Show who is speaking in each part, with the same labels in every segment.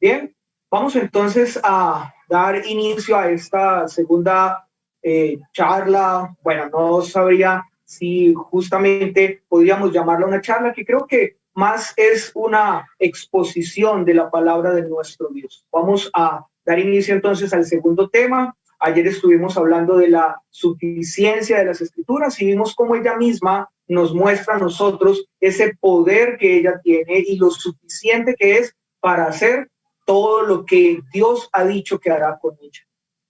Speaker 1: Bien, vamos entonces a dar inicio a esta segunda charla. Bueno, no sabría si justamente podríamos llamarla una charla, que creo que más es una exposición de la palabra de nuestro Dios. Vamos a dar inicio entonces al segundo tema. Ayer estuvimos hablando de la suficiencia de las Escrituras y vimos cómo ella misma nos muestra a nosotros ese poder que ella tiene y lo suficiente que es para hacer todo lo que Dios ha dicho que hará con ella.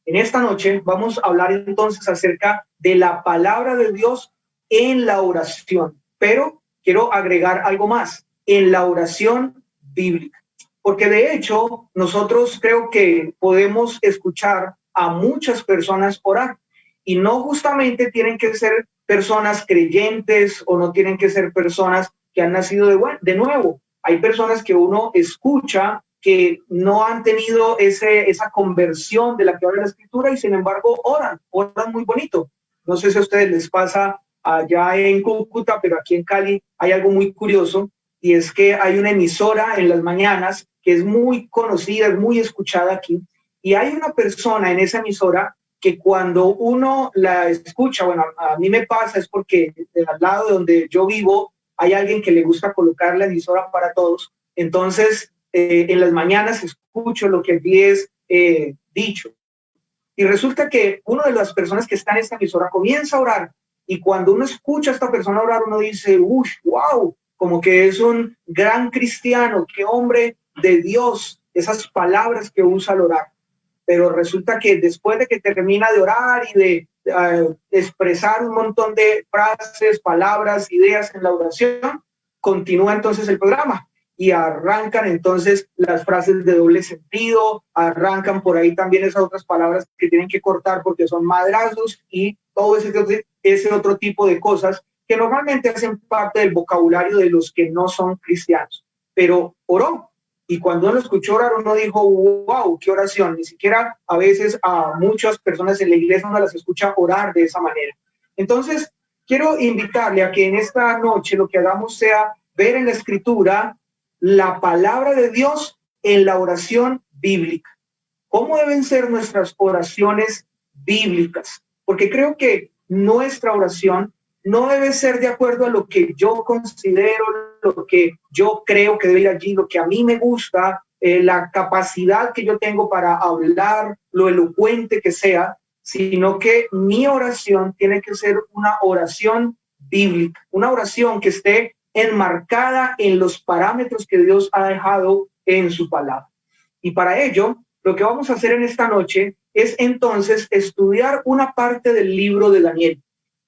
Speaker 1: En esta noche vamos a hablar entonces acerca de la palabra de Dios en la oración, pero quiero agregar algo más, en la oración bíblica, porque de hecho nosotros creo que podemos escuchar a muchas personas orar y no justamente tienen que ser personas creyentes o no tienen que ser personas que han nacido de nuevo. Hay personas que uno escucha que no han tenido esa conversión de la que habla la Escritura y sin embargo oran muy bonito. No sé si a ustedes les pasa allá en Cúcuta, pero aquí en Cali hay algo muy curioso y es que hay una emisora en las mañanas que es muy conocida, es muy escuchada aquí y hay una persona en esa emisora que cuando uno la escucha, bueno, a mí me pasa, es porque al lado de donde yo vivo hay alguien que le gusta colocar la emisora para todos, entonces en las mañanas escucho lo que allí es dicho. Y resulta que una de las personas que está en esta emisora comienza a orar y cuando uno escucha a esta persona orar, uno dice, uff, wow, como que es un gran cristiano, qué hombre de Dios, esas palabras que usa al orar. Pero resulta que después de que termina de orar y de expresar un montón de frases, palabras, ideas en la oración, continúa entonces el programa y arrancan entonces las frases de doble sentido, arrancan por ahí también esas otras palabras que tienen que cortar porque son madrazos y todo ese otro tipo de cosas que normalmente hacen parte del vocabulario de los que no son cristianos. Pero oró, y cuando uno escuchó orar, uno dijo, wow, qué oración. Ni siquiera a veces a muchas personas en la iglesia uno las escucha orar de esa manera. Entonces, quiero invitarle a que en esta noche lo que hagamos sea ver en la Escritura la palabra de Dios en la oración bíblica. ¿Cómo deben ser nuestras oraciones bíblicas? Porque creo que nuestra oración no debe ser de acuerdo a lo que yo considero, lo que yo creo que debe ir allí, lo que a mí me gusta, la capacidad que yo tengo para hablar, lo elocuente que sea, sino que mi oración tiene que ser una oración bíblica, una oración que esté enmarcada en los parámetros que Dios ha dejado en su palabra. Y para ello, lo que vamos a hacer en esta noche es entonces estudiar una parte del libro de Daniel.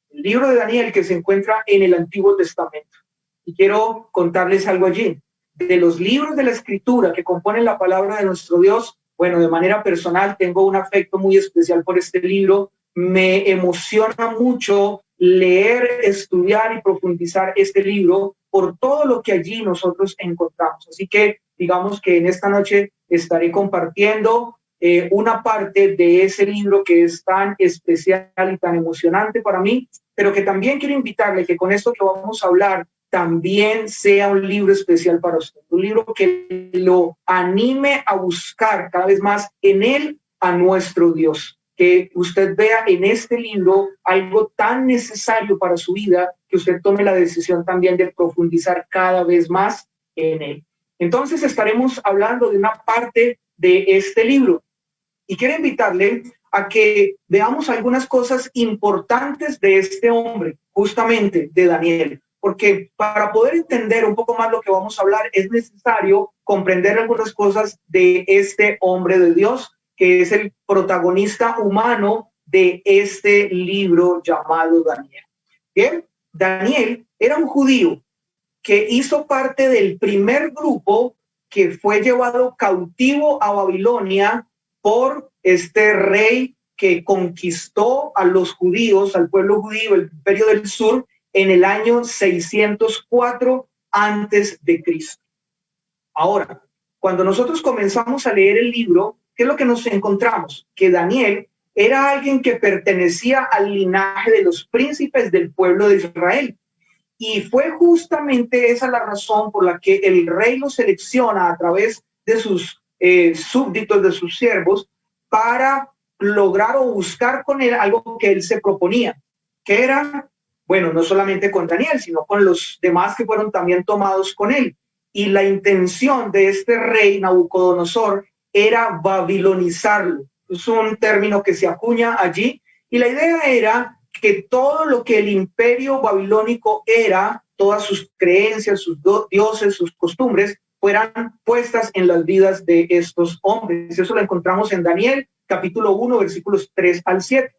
Speaker 1: El libro de Daniel que se encuentra en el Antiguo Testamento. Y quiero contarles algo allí. De los libros de la Escritura que componen la palabra de nuestro Dios, bueno, de manera personal tengo un afecto muy especial por este libro. Me emociona mucho leer, estudiar y profundizar este libro por todo lo que allí nosotros encontramos. Así que digamos que en esta noche estaré compartiendo una parte de ese libro que es tan especial y tan emocionante para mí, pero que también quiero invitarle que con esto que vamos a hablar también sea un libro especial para usted, un libro que lo anime a buscar cada vez más en él a nuestro Dios, que usted vea en este libro algo tan necesario para su vida que usted tome la decisión también de profundizar cada vez más en él. Entonces estaremos hablando de una parte de este libro y quiero invitarle a que veamos algunas cosas importantes de este hombre, justamente de Daniel, porque para poder entender un poco más lo que vamos a hablar es necesario comprender algunas cosas de este hombre de Dios, que es el protagonista humano de este libro llamado Daniel. Bien, Daniel era un judío que hizo parte del primer grupo que fue llevado cautivo a Babilonia por este rey que conquistó a los judíos, al pueblo judío, el imperio del sur, en el año 604 antes de Cristo. Ahora, cuando nosotros comenzamos a leer el libro, ¿qué es lo que nos encontramos? Que Daniel era alguien que pertenecía al linaje de los príncipes del pueblo de Israel. Y fue justamente esa la razón por la que el rey lo selecciona a través de sus súbditos, de sus siervos, para lograr o buscar con él algo que él se proponía, que era, bueno, no solamente con Daniel, sino con los demás que fueron también tomados con él. Y la intención de este rey Nabucodonosor era babilonizarlo. Es un término que se acuña allí. Y la idea era que todo lo que el imperio babilónico era, todas sus creencias, sus dioses, sus costumbres, fueran puestas en las vidas de estos hombres. Eso lo encontramos en Daniel, capítulo 1, versículos 3 al 7.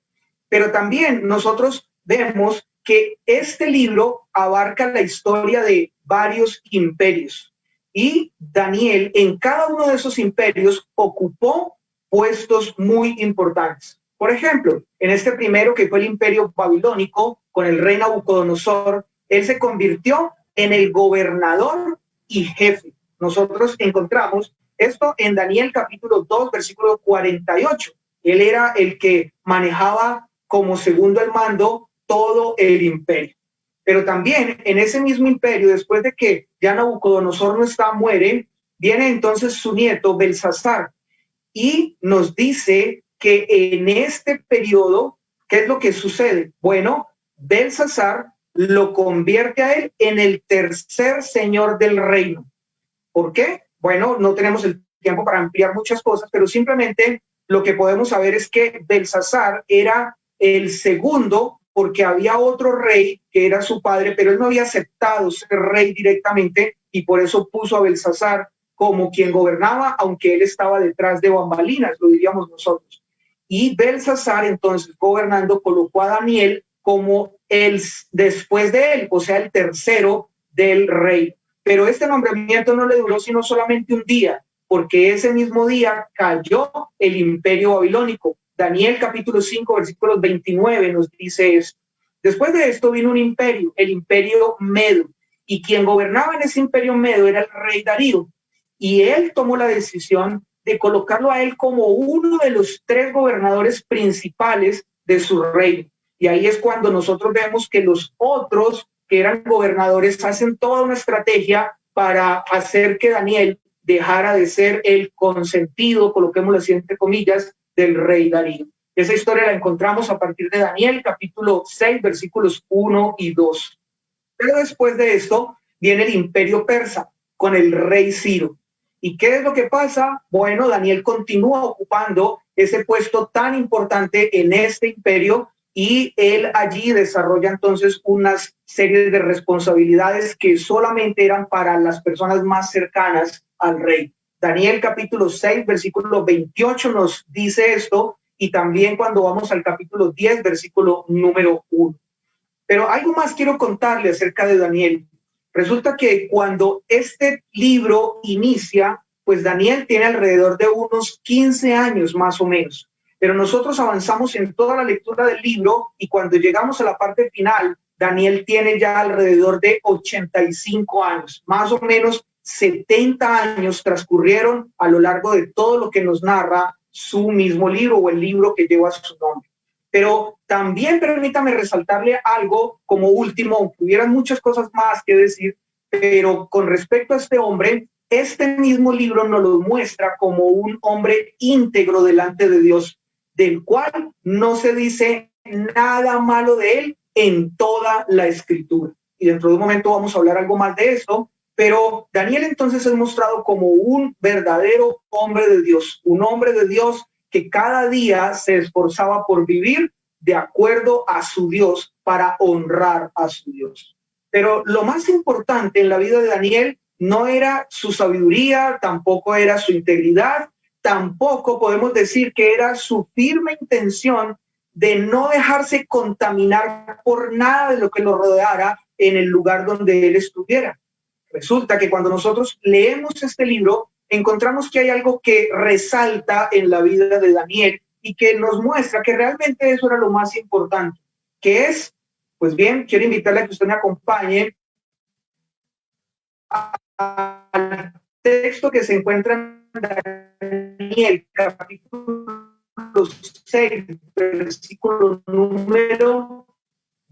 Speaker 1: Pero también nosotros vemos que este libro abarca la historia de varios imperios y Daniel en cada uno de esos imperios ocupó puestos muy importantes. Por ejemplo, en este primero, que fue el imperio babilónico, con el rey Nabucodonosor, él se convirtió en el gobernador y jefe. Nosotros encontramos esto en Daniel capítulo 2, versículo 48. Él era el que manejaba como segundo al mando todo el imperio. Pero también en ese mismo imperio, después de que ya Nabucodonosor no está, muere, viene entonces su nieto Belsasar y nos dice que en este periodo, ¿qué es lo que sucede? Bueno, Belsasar lo convierte a él en el tercer señor del reino. ¿Por qué? Bueno, no tenemos el tiempo para ampliar muchas cosas, pero simplemente lo que podemos saber es que Belsasar era el segundo porque había otro rey que era su padre, pero él no había aceptado ser rey directamente y por eso puso a Belsasar como quien gobernaba, aunque él estaba detrás de bambalinas, lo diríamos nosotros. Y Belsasar, entonces, gobernando, colocó a Daniel como el después de él, o sea, el tercero del rey. Pero este nombramiento no le duró sino solamente un día, porque ese mismo día cayó el imperio babilónico. Daniel capítulo 5, versículos 29 nos dice eso. Después de esto vino un imperio, el imperio Medo, y quien gobernaba en ese imperio Medo era el rey Darío, y él tomó la decisión de colocarlo a él como uno de los 3 gobernadores principales de su reino. Y ahí es cuando nosotros vemos que los otros que eran gobernadores hacen toda una estrategia para hacer que Daniel dejara de ser el consentido, coloquémoslo así entre comillas, del rey Darío. Esa historia la encontramos a partir de Daniel, capítulo 6, versículos 1 y 2. Pero después de esto viene el imperio persa con el rey Ciro. ¿Y qué es lo que pasa? Bueno, Daniel continúa ocupando ese puesto tan importante en este imperio y él allí desarrolla entonces unas series de responsabilidades que solamente eran para las personas más cercanas al rey. Daniel capítulo 6, versículo 28 nos dice esto y también cuando vamos al capítulo 10, versículo número 1. Pero algo más quiero contarle acerca de Daniel. Resulta que cuando este libro inicia, pues Daniel tiene alrededor de unos 15 años más o menos. Pero nosotros avanzamos en toda la lectura del libro y cuando llegamos a la parte final, Daniel tiene ya alrededor de 85 años. Más o menos 70 años transcurrieron a lo largo de todo lo que nos narra su mismo libro o el libro que lleva su nombre. Pero también permítame resaltarle algo como último, aunque hubieran muchas cosas más que decir, pero con respecto a este hombre, este mismo libro nos lo muestra como un hombre íntegro delante de Dios, del cual no se dice nada malo de él en toda la escritura. Y dentro de un momento vamos a hablar algo más de esto, pero Daniel entonces es mostrado como un verdadero hombre de Dios, un hombre de Dios que cada día se esforzaba por vivir de acuerdo a su Dios para honrar a su Dios. Pero lo más importante en la vida de Daniel no era su sabiduría, tampoco era su integridad, tampoco podemos decir que era su firme intención de no dejarse contaminar por nada de lo que lo rodeara en el lugar donde él estuviera. Resulta que cuando nosotros leemos este libro, encontramos que hay algo que resalta en la vida de Daniel y que nos muestra que realmente eso era lo más importante, que es, pues bien, quiero invitarle a que usted me acompañe al texto que se encuentra en Daniel, capítulo 6, versículo número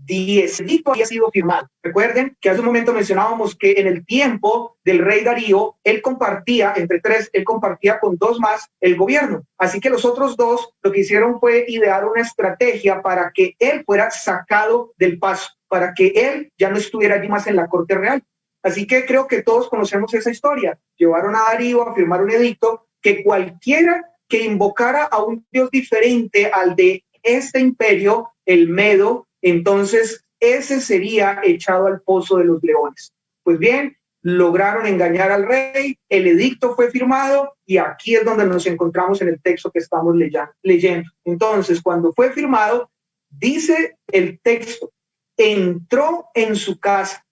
Speaker 1: ese edicto había sido firmado. Recuerden que hace un momento mencionábamos que en el tiempo del rey Darío, él compartía, entre tres, él compartía con dos más el gobierno. Así que los otros dos lo que hicieron fue idear una estrategia para que él fuera sacado del paso, para que él ya no estuviera allí más en la corte real. Así que creo que todos conocemos esa historia. Llevaron a Darío a firmar un edicto que cualquiera que invocara a un dios diferente al de este imperio, el Medo, entonces ese sería echado al pozo de los leones. Pues bien, lograron engañar al rey, el edicto fue firmado y aquí es donde nos encontramos en el texto que estamos leyendo. Entonces, cuando fue firmado, dice el texto, entró en su casa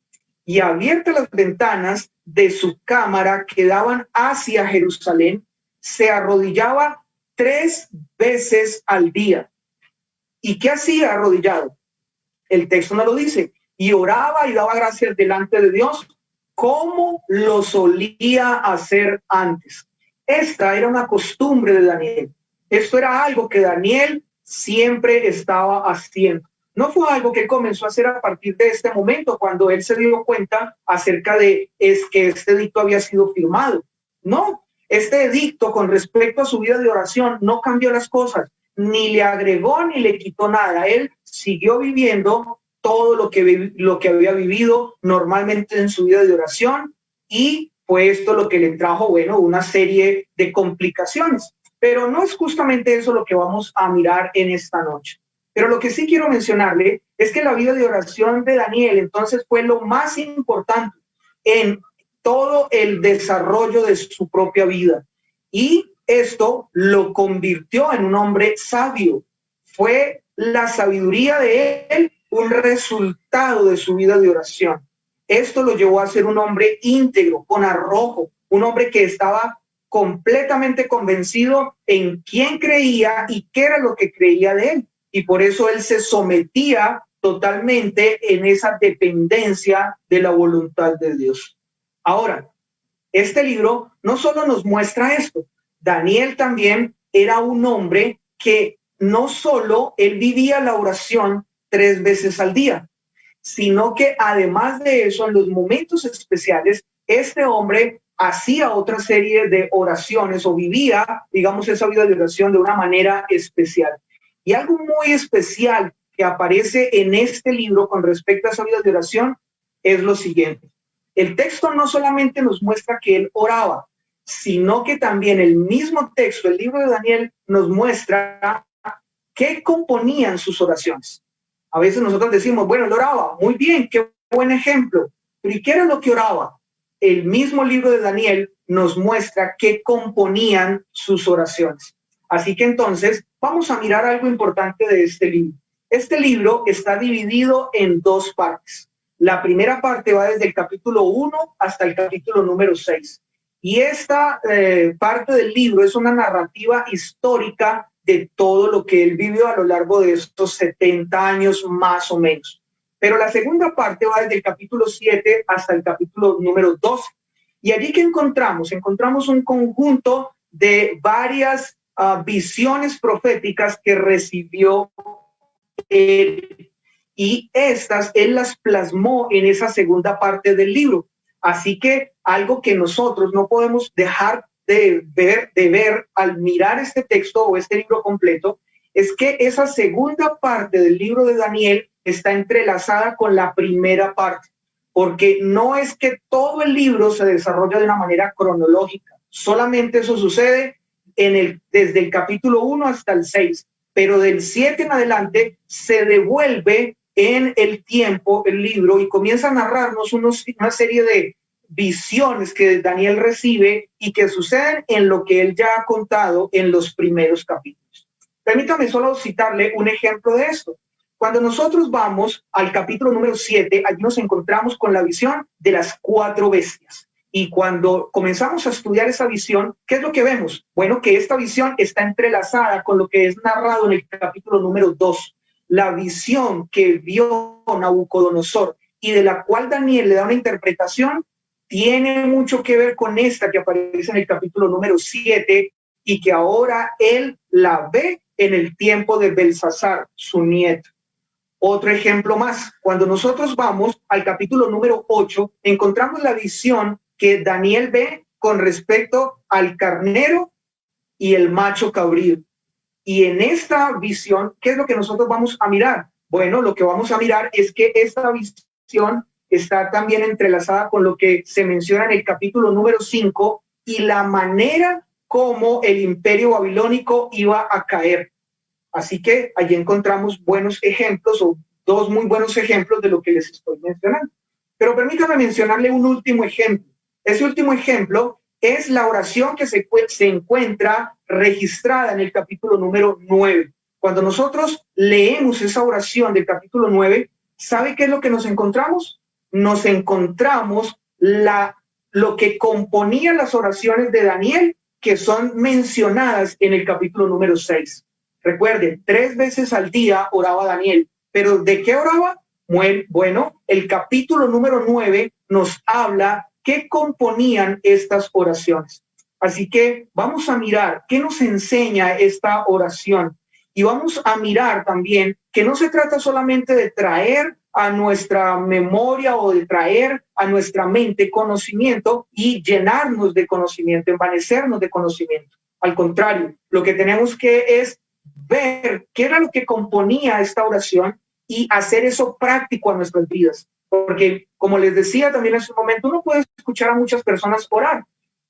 Speaker 1: y abiertas las ventanas de su cámara que daban hacia Jerusalén, se arrodillaba 3 veces al día. ¿Y qué hacía arrodillado? El texto no lo dice. Y oraba y daba gracias delante de Dios, como lo solía hacer antes. Esta era una costumbre de Daniel. Esto era algo que Daniel siempre estaba haciendo. No fue algo que comenzó a hacer a partir de este momento, cuando él se dio cuenta acerca de que este edicto había sido firmado. No, este edicto con respecto a su vida de oración no cambió las cosas, ni le agregó ni le quitó nada. Él siguió viviendo todo lo que había vivido normalmente en su vida de oración, y fue esto lo que le trajo, bueno, una serie de complicaciones. Pero no es justamente eso lo que vamos a mirar en esta noche. Pero lo que sí quiero mencionarle es que la vida de oración de Daniel entonces fue lo más importante en todo el desarrollo de su propia vida. Y esto lo convirtió en un hombre sabio. Fue la sabiduría de él un resultado de su vida de oración. Esto lo llevó a ser un hombre íntegro, con arrojo, un hombre que estaba completamente convencido en quién creía y qué era lo que creía de él. Y por eso él se sometía totalmente en esa dependencia de la voluntad de Dios. Ahora, este libro no solo nos muestra esto, Daniel también era un hombre que no solo él vivía la oración 3 veces al día, sino que además de eso, en los momentos especiales, este hombre hacía otra serie de oraciones o vivía, digamos, esa vida de oración de una manera especial. Y algo muy especial que aparece en este libro con respecto a esa vida de oración es lo siguiente. El texto no solamente nos muestra que él oraba, sino que también el mismo texto, el libro de Daniel, nos muestra qué componían sus oraciones. A veces nosotros decimos, bueno, él oraba, muy bien, qué buen ejemplo. Pero ¿y qué era lo que oraba? El mismo libro de Daniel nos muestra qué componían sus oraciones. Así que entonces vamos a mirar algo importante de este libro. Este libro está dividido en 2 partes. La primera parte va desde el capítulo 1 hasta el capítulo número 6. Y esta parte del libro es una narrativa histórica de todo lo que él vivió a lo largo de estos 70 años más o menos. Pero la segunda parte va desde el capítulo 7 hasta el capítulo número 12. Y allí que encontramos un conjunto de varias visiones proféticas que recibió él. Y estas él las plasmó en esa segunda parte del libro. Así que algo que nosotros no podemos dejar de ver al mirar este texto o este libro completo es que esa segunda parte del libro de Daniel está entrelazada con la primera parte, porque no es que todo el libro se desarrolla de una manera cronológica, solamente eso sucede desde el capítulo 1 hasta el 6, pero del 7 en adelante se devuelve en el tiempo el libro y comienza a narrarnos una serie de visiones que Daniel recibe y que suceden en lo que él ya ha contado en los primeros capítulos. Permítame solo citarle un ejemplo de esto. Cuando nosotros vamos al capítulo número 7, allí nos encontramos con la visión de las 4 bestias. Y cuando comenzamos a estudiar esa visión, ¿qué es lo que vemos? Bueno, que esta visión está entrelazada con lo que es narrado en el capítulo número 2. La visión que vio Nabucodonosor y de la cual Daniel le da una interpretación tiene mucho que ver con esta que aparece en el capítulo número 7 y que ahora él la ve en el tiempo de Belsasar, su nieto. Otro ejemplo más, cuando nosotros vamos al capítulo número 8, encontramos la visión que Daniel ve con respecto al carnero y el macho cabrío. Y en esta visión, ¿qué es lo que nosotros vamos a mirar? Bueno, lo que vamos a mirar es que esta visión está también entrelazada con lo que se menciona en el capítulo número 5 y la manera como el imperio babilónico iba a caer. Así que allí encontramos buenos ejemplos o dos muy buenos ejemplos de lo que les estoy mencionando. Pero permítame mencionarle un último ejemplo. Ese último ejemplo es la oración que se encuentra registrada en el capítulo número 9. Cuando nosotros leemos esa oración del capítulo 9, ¿sabe qué es lo que nos encontramos? Nos encontramos lo que componía las oraciones de Daniel, que son mencionadas en el capítulo número 6. Recuerden, 3 veces al día oraba Daniel. ¿Pero de qué oraba? Bueno, el capítulo número 9 nos habla qué componían estas oraciones. Así que vamos a mirar qué nos enseña esta oración. Y vamos a mirar también que no se trata solamente de traer a nuestra memoria o de traer a nuestra mente conocimiento y llenarnos de conocimiento, envanecernos de conocimiento. Al contrario, lo que tenemos que es ver qué era lo que componía esta oración y hacer eso práctico a nuestras vidas. Porque, como les decía también hace un momento, uno puede escuchar a muchas personas orar,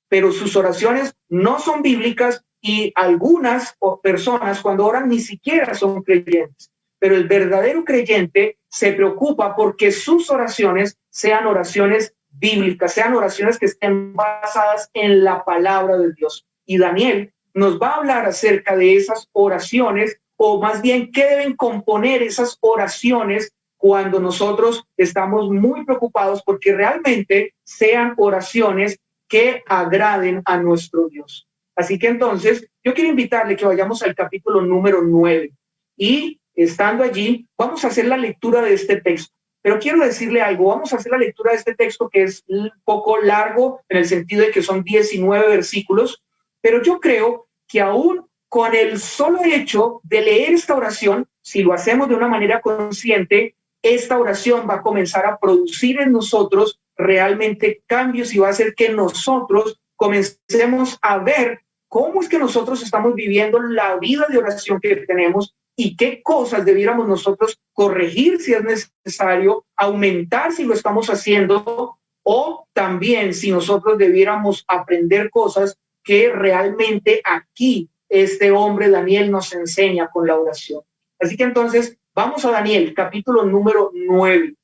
Speaker 1: pero sus oraciones no son bíblicas y algunas personas cuando oran ni siquiera son creyentes. Pero el verdadero creyente se preocupa porque sus oraciones sean oraciones bíblicas, sean oraciones que estén basadas en la palabra de Dios. Y Daniel nos va a hablar acerca de esas oraciones, o más bien qué deben componer esas oraciones cuando nosotros estamos muy preocupados porque realmente sean oraciones que agraden a nuestro Dios. Así que entonces yo quiero invitarle que vayamos al capítulo número 9 y estando allí vamos a hacer la lectura de este texto. Pero quiero decirle algo, vamos a hacer la lectura de este texto que es un poco largo en el sentido de que son 19 versículos, pero yo creo que aún con el solo hecho de leer esta oración, si lo hacemos de una manera consciente, esta oración va a comenzar a producir en nosotros realmente cambios y va a hacer que nosotros comencemos a ver cómo es que nosotros estamos viviendo la vida de oración que tenemos y qué cosas debiéramos nosotros corregir si es necesario, aumentar si lo estamos haciendo, o también si nosotros debiéramos aprender cosas que realmente aquí este hombre Daniel nos enseña con la oración. Así que entonces vamos a Daniel, capítulo número 9.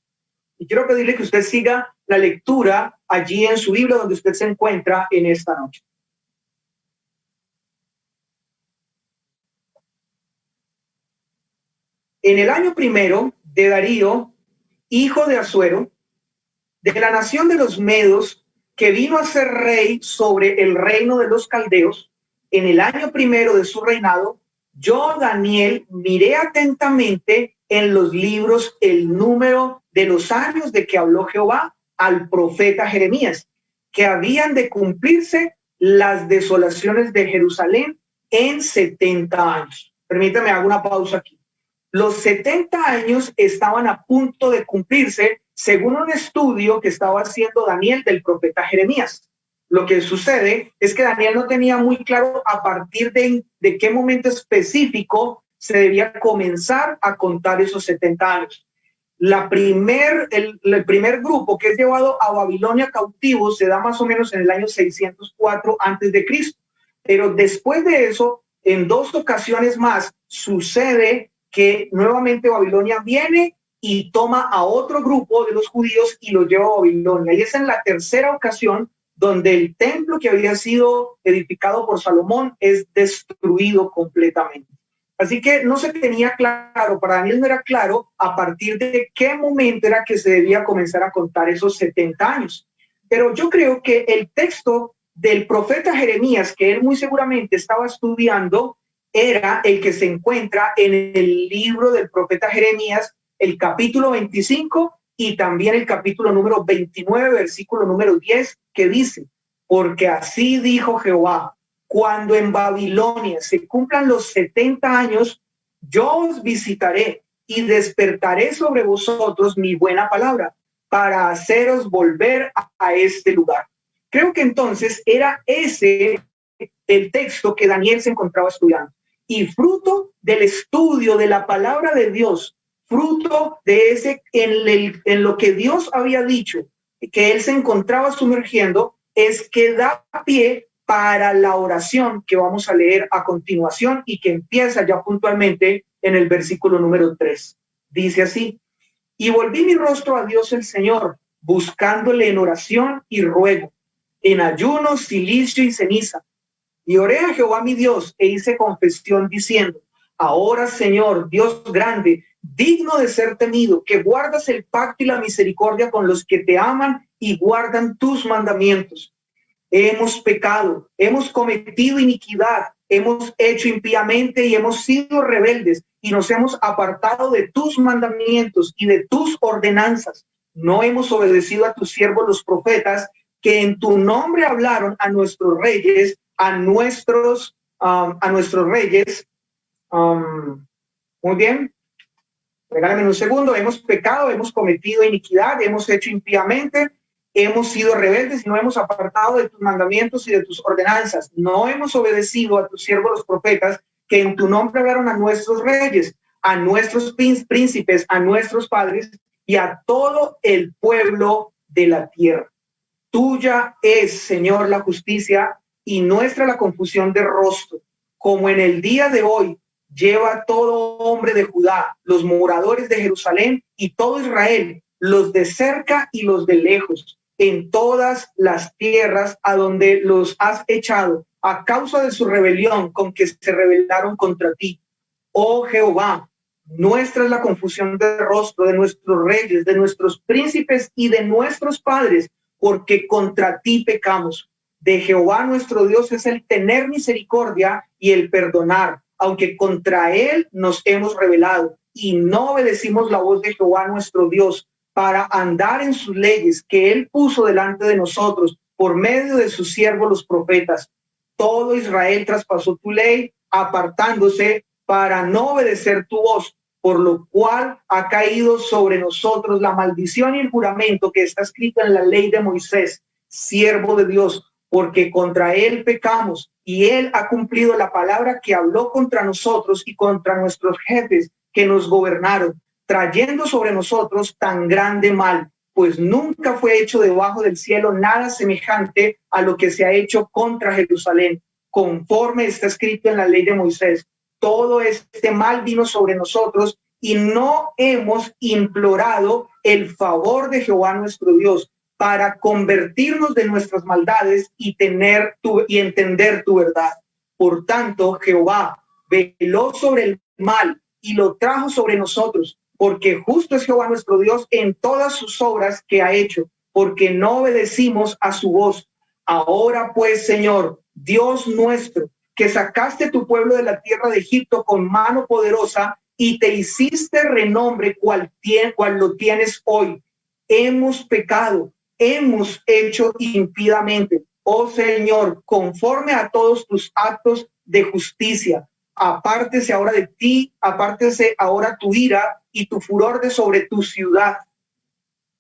Speaker 1: Y quiero pedirle que usted siga la lectura allí en su Biblia donde usted se encuentra en esta noche. En el año primero de Darío, hijo de Asuero, de la nación de los Medos, que vino a ser rey sobre el reino de los caldeos, en el año primero de su reinado, yo, Daniel, miré atentamente en los libros el número de los años de que habló Jehová al profeta Jeremías, que habían de cumplirse las desolaciones de Jerusalén en 70 años. Permítame, hago una pausa aquí. Los 70 años estaban a punto de cumplirse según un estudio que estaba haciendo Daniel del profeta Jeremías. Lo que sucede es que Daniel no tenía muy claro a partir de qué momento específico se debía comenzar a contar esos 70 años. El primer grupo que es llevado a Babilonia cautivo se da más o menos en el año 604 antes de Cristo. Pero después de eso, en 2 ocasiones más, sucede que nuevamente Babilonia viene y toma a otro grupo de los judíos y los lleva a Babilonia. Y es en la tercera ocasión donde el templo que había sido edificado por Salomón es destruido completamente. Así que no se tenía claro, para Daniel no era claro a partir de qué momento era que se debía comenzar a contar esos 70 años. Pero yo creo que el texto del profeta Jeremías, que él muy seguramente estaba estudiando, era el que se encuentra en el libro del profeta Jeremías, el capítulo 25 y también el capítulo número 29, versículo número 10, que dice: porque así dijo Jehová, cuando en Babilonia se cumplan los 70 años, yo os visitaré y despertaré sobre vosotros mi buena palabra para haceros volver a este lugar. Creo que entonces era ese el texto que Daniel se encontraba estudiando. Y fruto del estudio de la palabra de Dios, fruto de ese en lo que Dios había dicho, que él se encontraba sumergiendo, es que da pie para la oración que vamos a leer a continuación y que empieza ya puntualmente en el versículo número 3. Dice así: y volví mi rostro a Dios el Señor, buscándole en oración y ruego, en ayuno, silicio y ceniza. Y oré a Jehová mi Dios e hice confesión diciendo: ahora, Señor, Dios grande, digno de ser temido, que guardas el pacto y la misericordia con los que te aman y guardan tus mandamientos. Hemos pecado, hemos cometido iniquidad, hemos hecho impíamente y hemos sido rebeldes y nos hemos apartado de tus mandamientos y de tus ordenanzas. No hemos obedecido a tus siervos los profetas, que en tu nombre hablaron a nuestros reyes, a nuestros reyes. Muy bien. Regálame un segundo. Hemos pecado, hemos cometido iniquidad, hemos hecho impíamente, hemos sido rebeldes y no hemos apartado de tus mandamientos y de tus ordenanzas. No hemos obedecido a tus siervos los profetas, que en tu nombre hablaron a nuestros reyes, a nuestros príncipes, a nuestros padres y a todo el pueblo de la tierra. Tuya es, Señor, la justicia y nuestra la confusión de rostro, como en el día de hoy lleva todo hombre de Judá, los moradores de Jerusalén y todo Israel, los de cerca y los de lejos, en todas las tierras a donde los has echado, a causa de su rebelión con que se rebelaron contra ti. Oh Jehová, nuestra es la confusión de rostro de nuestros reyes, de nuestros príncipes y de nuestros padres, porque contra ti pecamos. De Jehová nuestro Dios es el tener misericordia y el perdonar, aunque contra él nos hemos rebelado y no obedecimos la voz de Jehová nuestro Dios para andar en sus leyes que él puso delante de nosotros por medio de sus siervos los profetas. Todo Israel traspasó tu ley, apartándose para no obedecer tu voz, por lo cual ha caído sobre nosotros la maldición y el juramento que está escrito en la ley de Moisés, siervo de Dios, porque contra él pecamos y él ha cumplido la palabra que habló contra nosotros y contra nuestros jefes que nos gobernaron, trayendo sobre nosotros tan grande mal, pues nunca fue hecho debajo del cielo nada semejante a lo que se ha hecho contra Jerusalén, conforme está escrito en la ley de Moisés. Todo este mal vino sobre nosotros y no hemos implorado el favor de Jehová nuestro Dios para convertirnos de nuestras maldades y entender tu verdad. Por tanto, Jehová veló sobre el mal y lo trajo sobre nosotros, porque justo es Jehová nuestro Dios en todas sus obras que ha hecho, porque no obedecimos a su voz. Ahora pues, Señor, Dios nuestro, que sacaste tu pueblo de la tierra de Egipto con mano poderosa y te hiciste renombre cual lo tienes hoy. Hemos pecado, hemos hecho impíamente. Oh Señor, conforme a todos tus actos de justicia, apártese ahora de ti, apártese ahora tu ira y tu furor de sobre tu ciudad,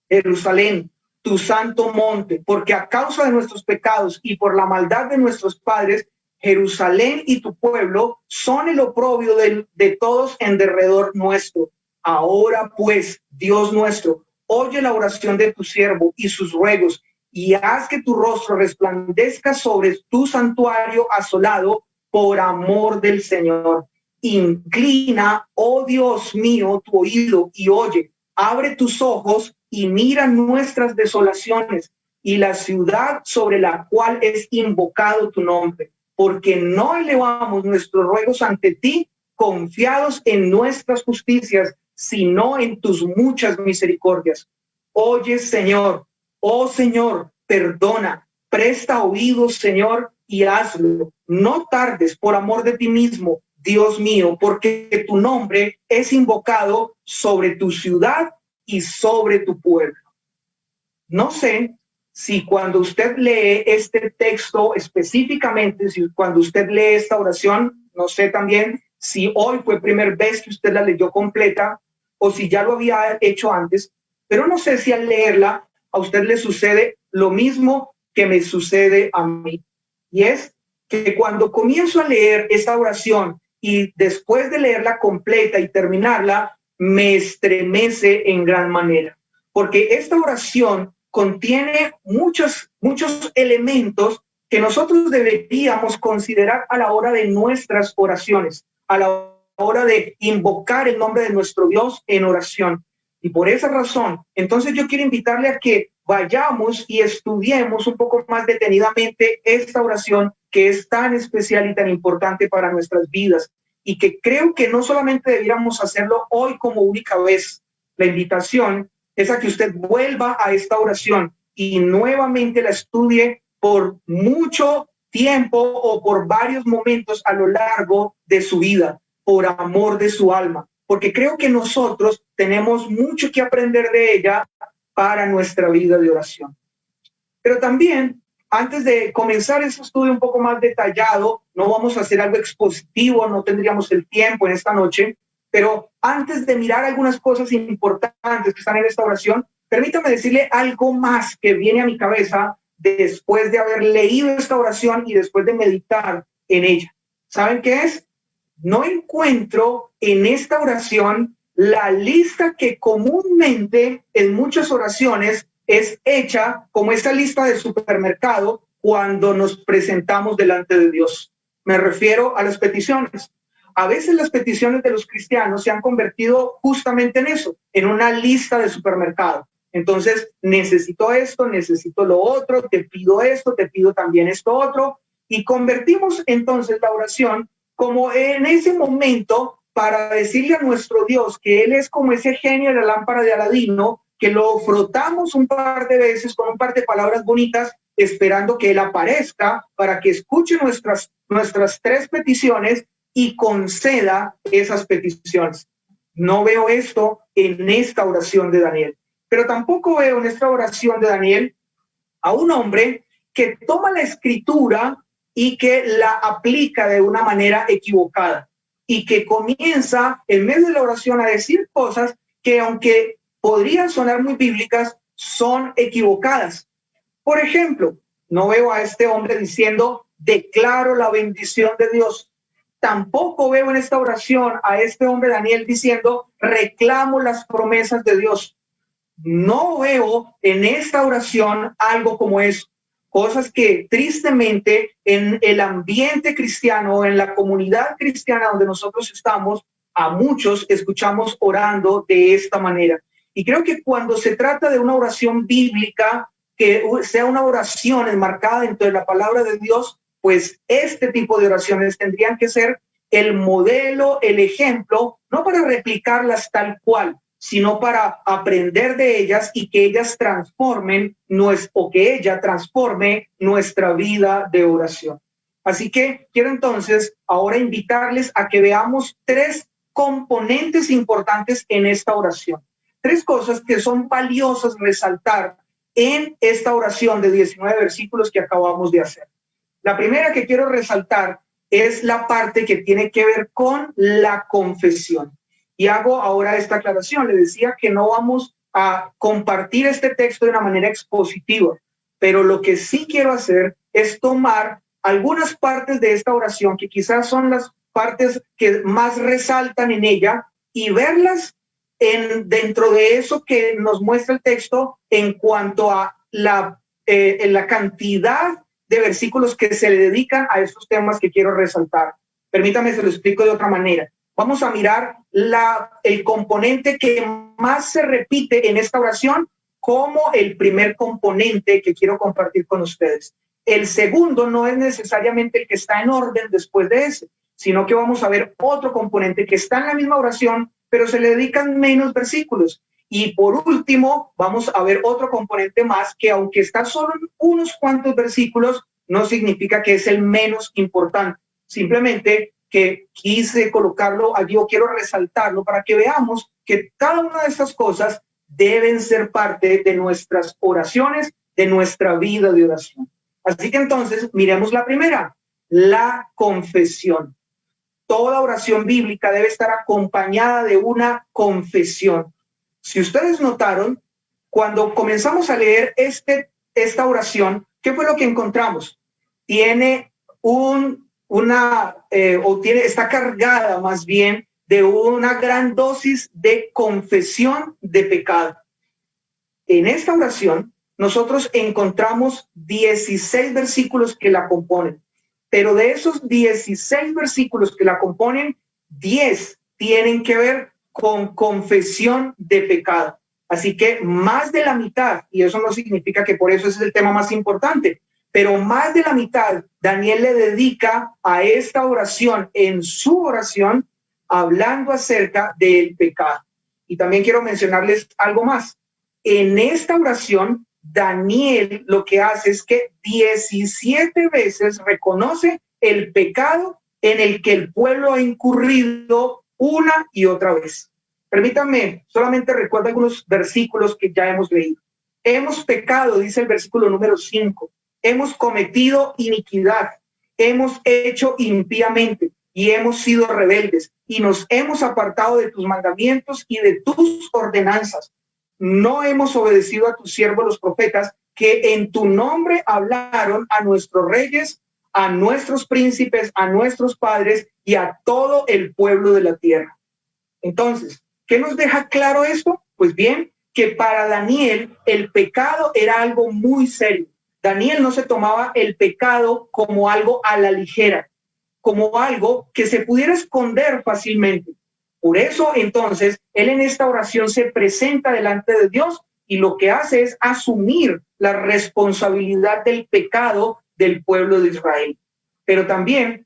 Speaker 1: Jerusalén, tu santo monte, porque a causa de nuestros pecados y por la maldad de nuestros padres, Jerusalén y tu pueblo son el oprobio de todos en derredor nuestro. Ahora pues, Dios nuestro, oye la oración de tu siervo y sus ruegos, y haz que tu rostro resplandezca sobre tu santuario asolado por amor del Señor. Inclina, oh Dios mío, tu oído y oye, abre tus ojos y mira nuestras desolaciones y la ciudad sobre la cual es invocado tu nombre, porque no elevamos nuestros ruegos ante ti confiados en nuestras justicias, sino en tus muchas misericordias. Oye, Señor, oh Señor, perdona, presta oídos, Señor, y hazlo. No tardes por amor de ti mismo, Dios mío, porque tu nombre es invocado sobre tu ciudad y sobre tu pueblo. No sé si cuando usted lee este texto específicamente, si cuando usted lee esta oración, no sé también si hoy fue primera vez que usted la leyó completa, o si ya lo había hecho antes, pero no sé si al leerla a usted le sucede lo mismo que me sucede a mí. Y es que cuando comienzo a leer esta oración y después de leerla completa y terminarla, me estremece en gran manera, porque esta oración contiene muchos elementos que nosotros deberíamos considerar a la hora de nuestras oraciones, a la hora de invocar el nombre de nuestro Dios en oración. Y por esa razón, entonces yo quiero invitarle a que vayamos y estudiemos un poco más detenidamente esta oración que es tan especial y tan importante para nuestras vidas, y que creo que no solamente debiéramos hacerlo hoy como única vez. La invitación es a que usted vuelva a esta oración y nuevamente la estudie por mucho tiempo o por varios momentos a lo largo de su vida, por amor de su alma, porque creo que nosotros tenemos mucho que aprender de ella para nuestra vida de oración. Pero también, antes de comenzar ese estudio un poco más detallado, no vamos a hacer algo expositivo, no tendríamos el tiempo en esta noche, pero antes de mirar algunas cosas importantes que están en esta oración, permítame decirle algo más que viene a mi cabeza después de haber leído esta oración y después de meditar en ella. ¿Saben qué es? No encuentro en esta oración la lista que comúnmente en muchas oraciones es hecha como esa lista de supermercado cuando nos presentamos delante de Dios. Me refiero a las peticiones. A veces las peticiones de los cristianos se han convertido justamente en eso, en una lista de supermercado. Entonces, necesito esto, necesito lo otro, te pido esto, te pido también esto otro, y convertimos entonces la oración como en ese momento para decirle a nuestro Dios que Él es como ese genio de la lámpara de Aladino, que lo frotamos un par de veces con un par de palabras bonitas, esperando que Él aparezca para que escuche nuestras tres peticiones y conceda esas peticiones. No veo esto en esta oración de Daniel, pero tampoco veo en esta oración de Daniel a un hombre que toma la escritura y que la aplica de una manera equivocada y que comienza en medio de la oración a decir cosas que, aunque podrían sonar muy bíblicas, son equivocadas. Por ejemplo, no veo a este hombre diciendo, declaro la bendición de Dios. Tampoco veo en esta oración a este hombre Daniel diciendo, reclamo las promesas de Dios. No veo en esta oración algo como eso. Cosas que tristemente en el ambiente cristiano, en la comunidad cristiana donde nosotros estamos, a muchos escuchamos orando de esta manera. Y creo que cuando se trata de una oración bíblica, que sea una oración enmarcada dentro de la palabra de Dios, pues este tipo de oraciones tendrían que ser el modelo, el ejemplo, no para replicarlas tal cual, sino para aprender de ellas y que ellas transformen o que ella transforme nuestra vida de oración. Así que quiero entonces ahora invitarles a que veamos tres componentes importantes en esta oración. Tres cosas que son valiosas resaltar en esta oración de 19 versículos que acabamos de hacer. La primera que quiero resaltar es la parte que tiene que ver con la confesión. Y hago ahora esta aclaración. Le decía que no vamos a compartir este texto de una manera expositiva, pero lo que sí quiero hacer es tomar algunas partes de esta oración que quizás son las partes que más resaltan en ella y verlas dentro de eso que nos muestra el texto en cuanto a la cantidad de versículos que se le dedican a estos temas que quiero resaltar. Permítame, se lo explico de otra manera. Vamos a mirar el componente que más se repite en esta oración como el primer componente que quiero compartir con ustedes. El segundo no es necesariamente el que está en orden después de ese, sino que vamos a ver otro componente que está en la misma oración, pero se le dedican menos versículos. Y por último, vamos a ver otro componente más que, aunque está solo en unos cuantos versículos, no significa que es el menos importante. Simplemente que quise colocarlo allí o quiero resaltarlo para que veamos que cada una de estas cosas deben ser parte de nuestras oraciones, de nuestra vida de oración. Así que entonces miremos la primera, la confesión. toda oración bíblica debe estar acompañada de una confesión. Si ustedes notaron, cuando comenzamos a leer esta oración, ¿qué fue lo que encontramos? Tiene está cargada más bien de una gran dosis de confesión de pecado. En esta oración, nosotros encontramos 16 versículos que la componen, pero de esos 16 versículos que la componen, 10 tienen que ver con confesión de pecado. Así que más de la mitad, y eso no significa que por eso ese es el tema más importante, pero más de la mitad, Daniel le dedica a esta oración, en su oración, hablando acerca del pecado. Y también quiero mencionarles algo más. En esta oración, Daniel lo que hace es que 17 veces reconoce el pecado en el que el pueblo ha incurrido una y otra vez. Permítanme, solamente recuerdo algunos versículos que ya hemos leído. Hemos pecado, dice el versículo número 5. Hemos cometido iniquidad, hemos hecho impíamente y hemos sido rebeldes y nos hemos apartado de tus mandamientos y de tus ordenanzas. No hemos obedecido a tus siervos los profetas, que en tu nombre hablaron a nuestros reyes, a nuestros príncipes, a nuestros padres y a todo el pueblo de la tierra. Entonces, ¿qué nos deja claro esto? Pues bien, que para Daniel el pecado era algo muy serio. Daniel no se tomaba el pecado como algo a la ligera, como algo que se pudiera esconder fácilmente. Por eso, entonces, él en esta oración se presenta delante de Dios y lo que hace es asumir la responsabilidad del pecado del pueblo de Israel. Pero también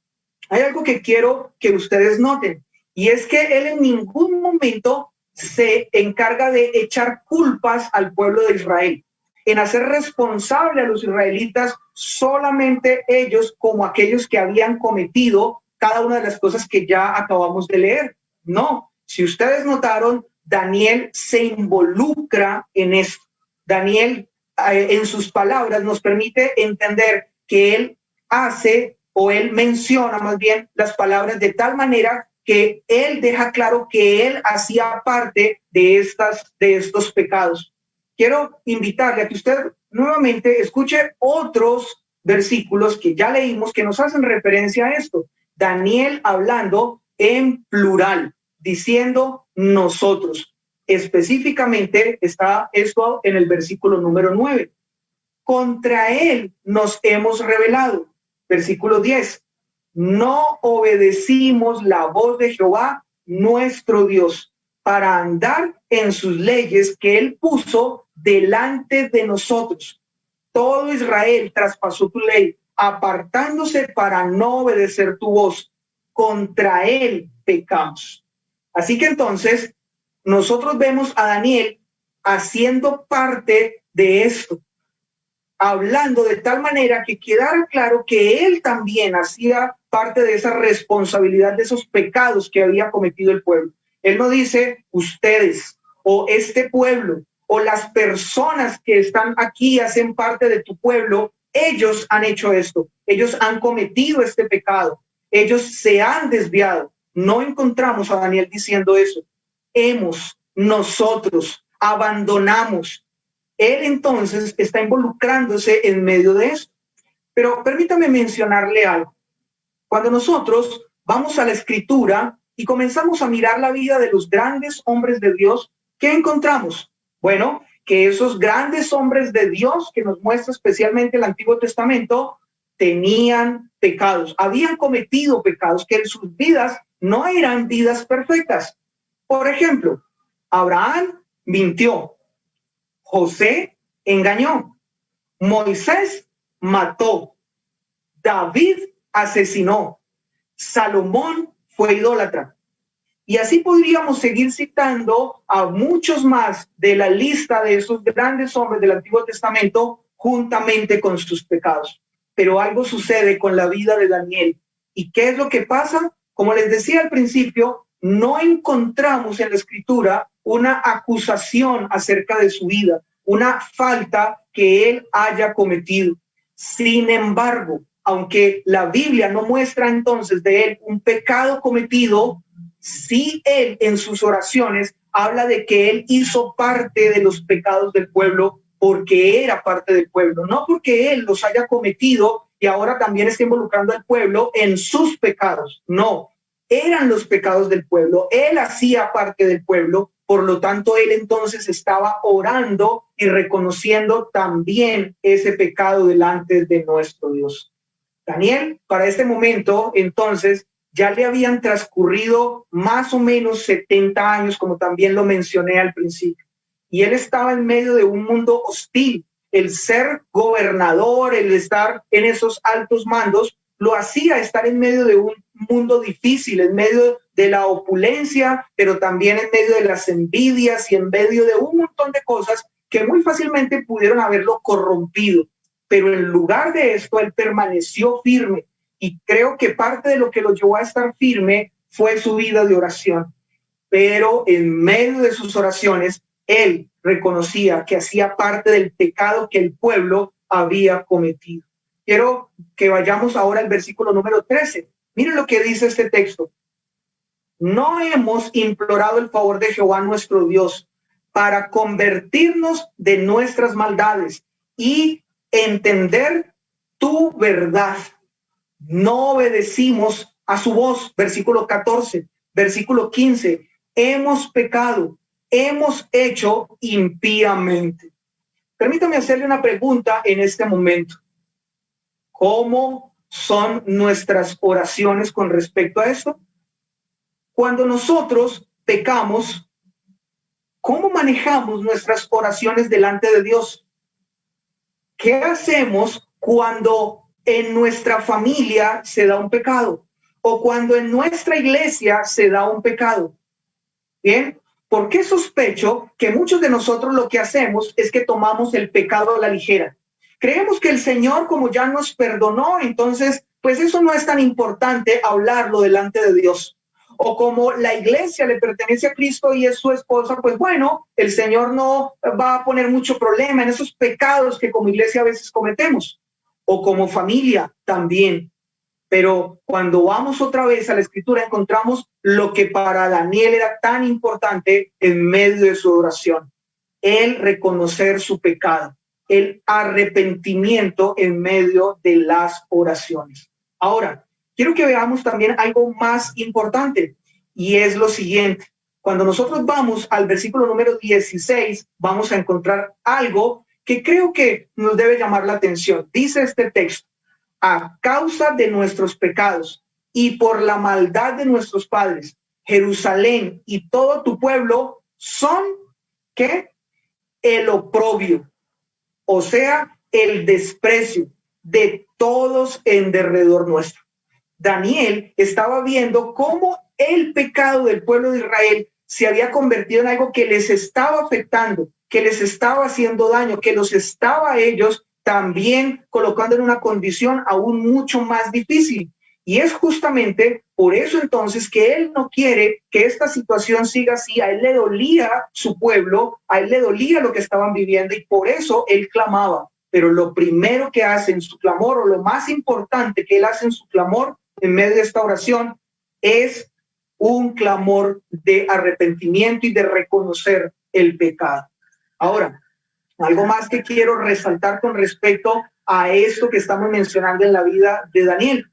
Speaker 1: hay algo que quiero que ustedes noten, y es que él en ningún momento se encarga de echar culpas al pueblo de Israel, en hacer responsable a los israelitas solamente ellos como aquellos que habían cometido cada una de las cosas que ya acabamos de leer. No, si ustedes notaron, Daniel se involucra en esto. Daniel, en sus palabras, nos permite entender que él hace o él menciona más bien las palabras de tal manera que él deja claro que él hacía parte de estos pecados. Quiero invitarle a que usted nuevamente escuche otros versículos que ya leímos que nos hacen referencia a esto. Daniel hablando en plural, diciendo nosotros. Específicamente está esto en el versículo número 9. Contra él nos hemos rebelado. Versículo 10. No obedecimos la voz de Jehová, nuestro Dios, para andar en sus leyes que él puso delante de nosotros. Todo Israel traspasó tu ley, apartándose para no obedecer tu voz. Contra él pecamos. Así que entonces nosotros vemos a Daniel haciendo parte de esto, hablando de tal manera que quedara claro que él también hacía parte de esa responsabilidad de esos pecados que había cometido el pueblo. Él no dice ustedes o este pueblo o las personas que están aquí hacen parte de tu pueblo, ellos han hecho esto, ellos han cometido este pecado, ellos se han desviado. No encontramos a Daniel diciendo eso. Nosotros abandonamos. Él entonces está involucrándose en medio de esto. Pero permítame mencionarle algo. Cuando nosotros vamos a la Escritura y comenzamos a mirar la vida de los grandes hombres de Dios, ¿qué encontramos? Bueno, que esos grandes hombres de Dios que nos muestra especialmente el Antiguo Testamento tenían pecados, habían cometido pecados, que en sus vidas no eran vidas perfectas. Por ejemplo, Abraham mintió, José engañó, Moisés mató, David asesinó, Salomón fue idólatra. Y así podríamos seguir citando a muchos más de la lista de esos grandes hombres del Antiguo Testamento juntamente con sus pecados. Pero algo sucede con la vida de Daniel. ¿Y qué es lo que pasa? Como les decía al principio, no encontramos en la Escritura una acusación acerca de su vida, una falta que él haya cometido. Sin embargo, aunque la Biblia no muestra entonces de él un pecado cometido, sí él en sus oraciones habla de que él hizo parte de los pecados del pueblo porque era parte del pueblo, no porque él los haya cometido y ahora también está involucrando al pueblo en sus pecados. No, eran los pecados del pueblo, él hacía parte del pueblo, por lo tanto él entonces estaba orando y reconociendo también ese pecado delante de nuestro Dios. Daniel, para este momento, entonces, ya le habían transcurrido más o menos 70 años, como también lo mencioné al principio, y él estaba en medio de un mundo hostil. El ser gobernador, el estar en esos altos mandos, lo hacía estar en medio de un mundo difícil, en medio de la opulencia, pero también en medio de las envidias y en medio de un montón de cosas que muy fácilmente pudieron haberlo corrompido. Pero en lugar de esto, él permaneció firme, y creo que parte de lo que lo llevó a estar firme fue su vida de oración. Pero en medio de sus oraciones, él reconocía que hacía parte del pecado que el pueblo había cometido. Quiero que vayamos ahora al versículo número 13. Miren lo que dice este texto. No hemos implorado el favor de Jehová nuestro Dios para convertirnos de nuestras maldades y entender tu verdad. No obedecimos a su voz. Versículo 14, versículo 15. Hemos pecado, hemos hecho impíamente. Permítame hacerle una pregunta en este momento. ¿Cómo son nuestras oraciones con respecto a esto? Cuando nosotros pecamos, ¿cómo manejamos nuestras oraciones delante de Dios? ¿Qué hacemos cuando en nuestra familia se da un pecado o cuando en nuestra iglesia se da un pecado? Bien, ¿por qué sospecho que muchos de nosotros lo que hacemos es que tomamos el pecado a la ligera? Creemos que el Señor, como ya nos perdonó, entonces pues eso no es tan importante hablarlo delante de Dios. O como la iglesia le pertenece a Cristo y es su esposa, pues bueno, el Señor no va a poner mucho problema en esos pecados que como iglesia a veces cometemos. O como familia también. Pero cuando vamos otra vez a la escritura encontramos lo que para Daniel era tan importante en medio de su oración. El reconocer su pecado, el arrepentimiento en medio de las oraciones. Ahora, quiero que veamos también algo más importante y es lo siguiente. Cuando nosotros vamos al versículo número 16, vamos a encontrar algo que creo que nos debe llamar la atención. Dice este texto: a causa de nuestros pecados y por la maldad de nuestros padres, Jerusalén y todo tu pueblo son, ¿qué? El oprobio, o sea, el desprecio de todos en derredor nuestro. Daniel estaba viendo cómo el pecado del pueblo de Israel se había convertido en algo que les estaba afectando, que les estaba haciendo daño, que los estaba a ellos también colocando en una condición aún mucho más difícil. Y es justamente por eso entonces que él no quiere que esta situación siga así. A él le dolía su pueblo, a él le dolía lo que estaban viviendo y por eso él clamaba. Pero lo primero que hace en su clamor, o lo más importante que él hace en su clamor en medio de esta oración, es un clamor de arrepentimiento y de reconocer el pecado. Ahora, algo más que quiero resaltar con respecto a esto que estamos mencionando en la vida de Daniel.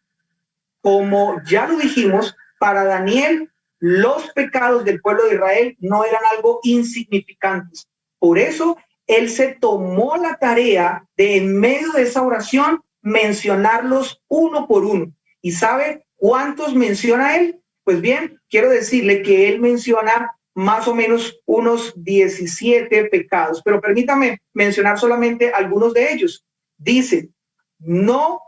Speaker 1: Como ya lo dijimos, para Daniel los pecados del pueblo de Israel no eran algo insignificantes. Por eso él se tomó la tarea de, en medio de esa oración, mencionarlos uno por uno. ¿Y sabe cuántos menciona él? Pues bien, quiero decirle que él menciona más o menos unos 17 pecados, pero permítame mencionar solamente algunos de ellos. Dice: no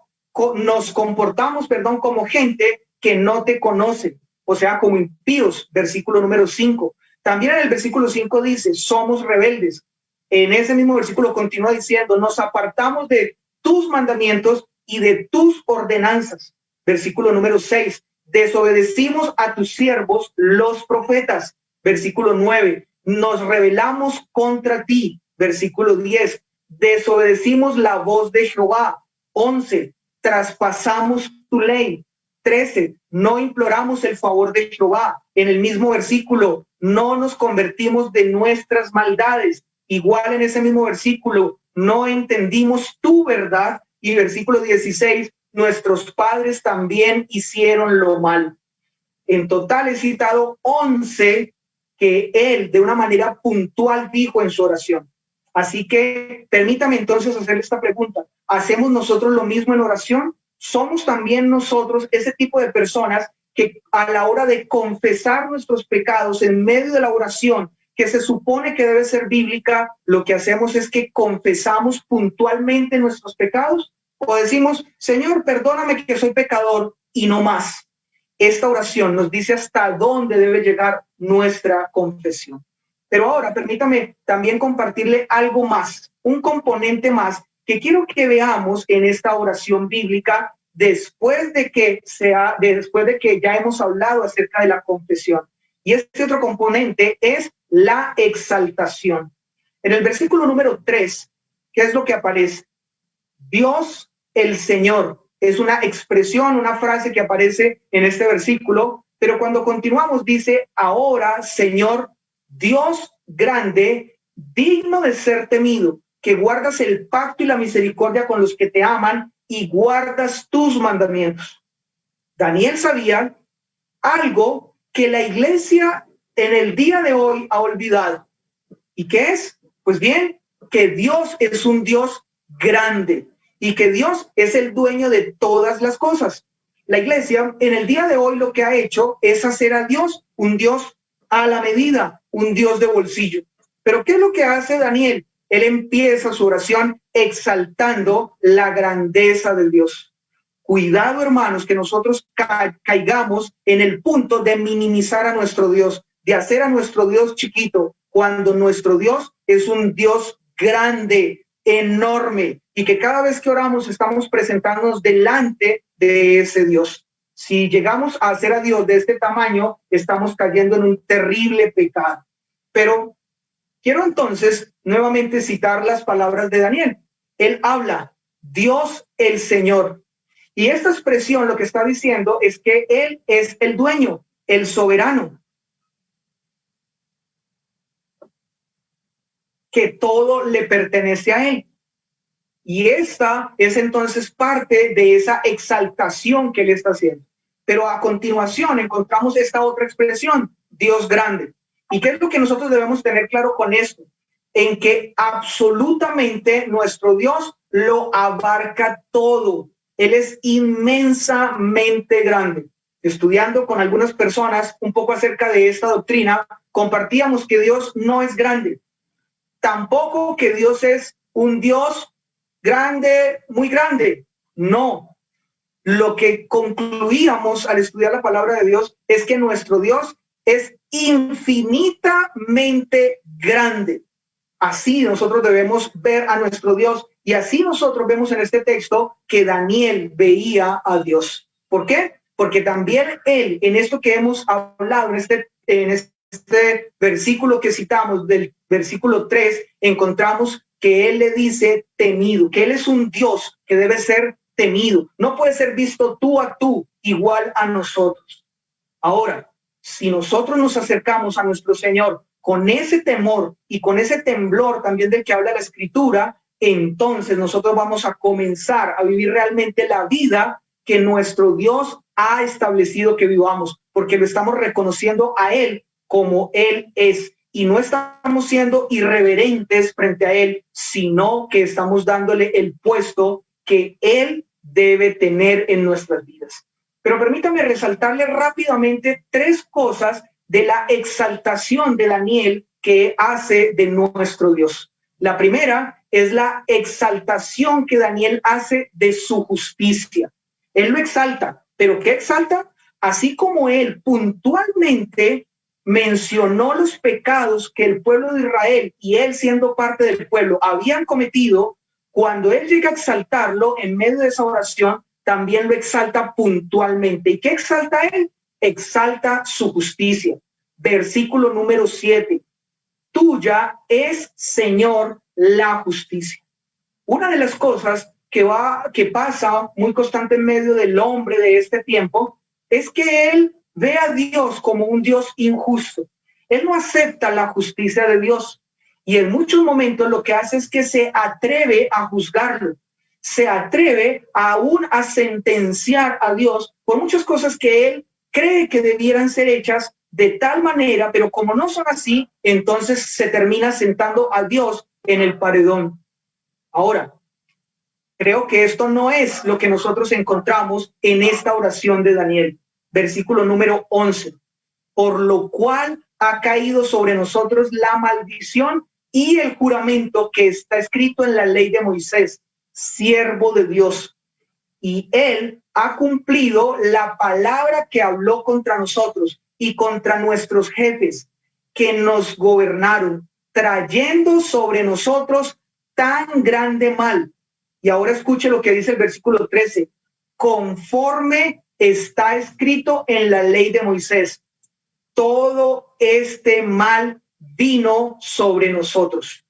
Speaker 1: nos comportamos, como gente que no te conoce, o sea, como impíos, versículo número 5. También en el versículo 5 dice: somos rebeldes. En ese mismo versículo continúa diciendo: nos apartamos de tus mandamientos y de tus ordenanzas. Versículo número 6, desobedecimos a tus siervos los profetas. Versículo 9, nos rebelamos contra ti. Versículo 10, desobedecimos la voz de Jehová. 11, traspasamos tu ley. 13, no imploramos el favor de Jehová. En el mismo versículo, no nos convertimos de nuestras maldades. Igual en ese mismo versículo, no entendimos tu verdad. Y versículo 16, nuestros padres también hicieron lo mal. En total he citado 11 que él de una manera puntual dijo en su oración. Así que permítame entonces hacerle esta pregunta. ¿Hacemos nosotros lo mismo en oración? ¿Somos también nosotros ese tipo de personas que a la hora de confesar nuestros pecados en medio de la oración, que se supone que debe ser bíblica, lo que hacemos es que confesamos puntualmente nuestros pecados? ¿O decimos, Señor, perdóname que soy pecador y no más? Esta oración nos dice hasta dónde debe llegar nuestra confesión. Pero ahora permítame también compartirle algo más, un componente más que quiero que veamos en esta oración bíblica después de que ya hemos hablado acerca de la confesión. Y este otro componente es la exaltación. En el versículo número 3, ¿qué es lo que aparece? Dios el Señor. Es una expresión, una frase que aparece en este versículo, pero cuando continuamos dice, ahora, Señor, Dios grande, digno de ser temido, que guardas el pacto y la misericordia con los que te aman y guardas tus mandamientos. Daniel sabía algo que la iglesia en el día de hoy ha olvidado. ¿Y qué es? Pues bien, que Dios es un Dios grande y que Dios es el dueño de todas las cosas. La iglesia en el día de hoy lo que ha hecho es hacer a Dios un Dios a la medida, un Dios de bolsillo. Pero ¿qué es lo que hace Daniel? Él empieza su oración exaltando la grandeza del Dios. Cuidado, hermanos, que nosotros caigamos en el punto de minimizar a nuestro Dios, de hacer a nuestro Dios chiquito, cuando nuestro Dios es un Dios grande, enorme, y que cada vez que oramos estamos presentándonos delante de ese Dios. Si llegamos a hacer a Dios de este tamaño, estamos cayendo en un terrible pecado. Pero quiero entonces nuevamente citar las palabras de Daniel. Él habla, Dios el Señor. Y esta expresión lo que está diciendo es que Él es el dueño, el soberano, que todo le pertenece a Él. Y esta es entonces parte de esa exaltación que Él está haciendo. Pero a continuación encontramos esta otra expresión, Dios grande. ¿Y qué es lo que nosotros debemos tener claro con esto? En que absolutamente nuestro Dios lo abarca todo. Él es inmensamente grande. Estudiando con algunas personas un poco acerca de esta doctrina, compartíamos que Dios no es grande. Tampoco que Dios es un Dios grande, muy grande. No. Lo que concluíamos al estudiar la palabra de Dios es que nuestro Dios es infinitamente grande. Así nosotros debemos ver a nuestro Dios y así nosotros vemos en este texto que Daniel veía a Dios. ¿Por qué? Porque también él, en esto que hemos hablado, en este versículo que citamos, del versículo 3, encontramos que él le dice temido, que él es un Dios que debe ser temido. No puede ser visto tú a tú igual a nosotros. Ahora, si nosotros nos acercamos a nuestro Señor con ese temor y con ese temblor también del que habla la Escritura, entonces nosotros vamos a comenzar a vivir realmente la vida que nuestro Dios ha establecido que vivamos, porque lo estamos reconociendo a Él como Él es. Y no estamos siendo irreverentes frente a Él, sino que estamos dándole el puesto que Él debe tener en nuestras vidas. Pero permítame resaltarle rápidamente 3 cosas de la exaltación de Daniel que hace de nuestro Dios. La primera es la exaltación que Daniel hace de su justicia. Él lo exalta, ¿pero qué exalta? Así como él puntualmente mencionó los pecados que el pueblo de Israel y él siendo parte del pueblo habían cometido, cuando él llega a exaltarlo en medio de esa oración, también lo exalta puntualmente. ¿Y qué exalta él? Exalta su justicia. Versículo número 7. Tuya es, Señor, la justicia. Una de las cosas que pasa muy constante en medio del hombre de este tiempo es que él ve a Dios como un Dios injusto. Él no acepta la justicia de Dios y en muchos momentos lo que hace es que se atreve a juzgarlo, se atreve aún a sentenciar a Dios por muchas cosas que él cree que debieran ser hechas de tal manera, pero como no son así, entonces se termina sentando a Dios en el paredón. Ahora, creo que esto no es lo que nosotros encontramos en esta oración de Daniel, versículo número 11, por lo cual ha caído sobre nosotros la maldición y el juramento que está escrito en la ley de Moisés, siervo de Dios. Y él ha cumplido la palabra que habló contra nosotros y contra nuestros jefes que nos gobernaron, trayendo sobre nosotros tan grande mal. Y ahora escuche lo que dice el versículo 13, conforme está escrito en la ley de Moisés, todo este mal vino sobre nosotros.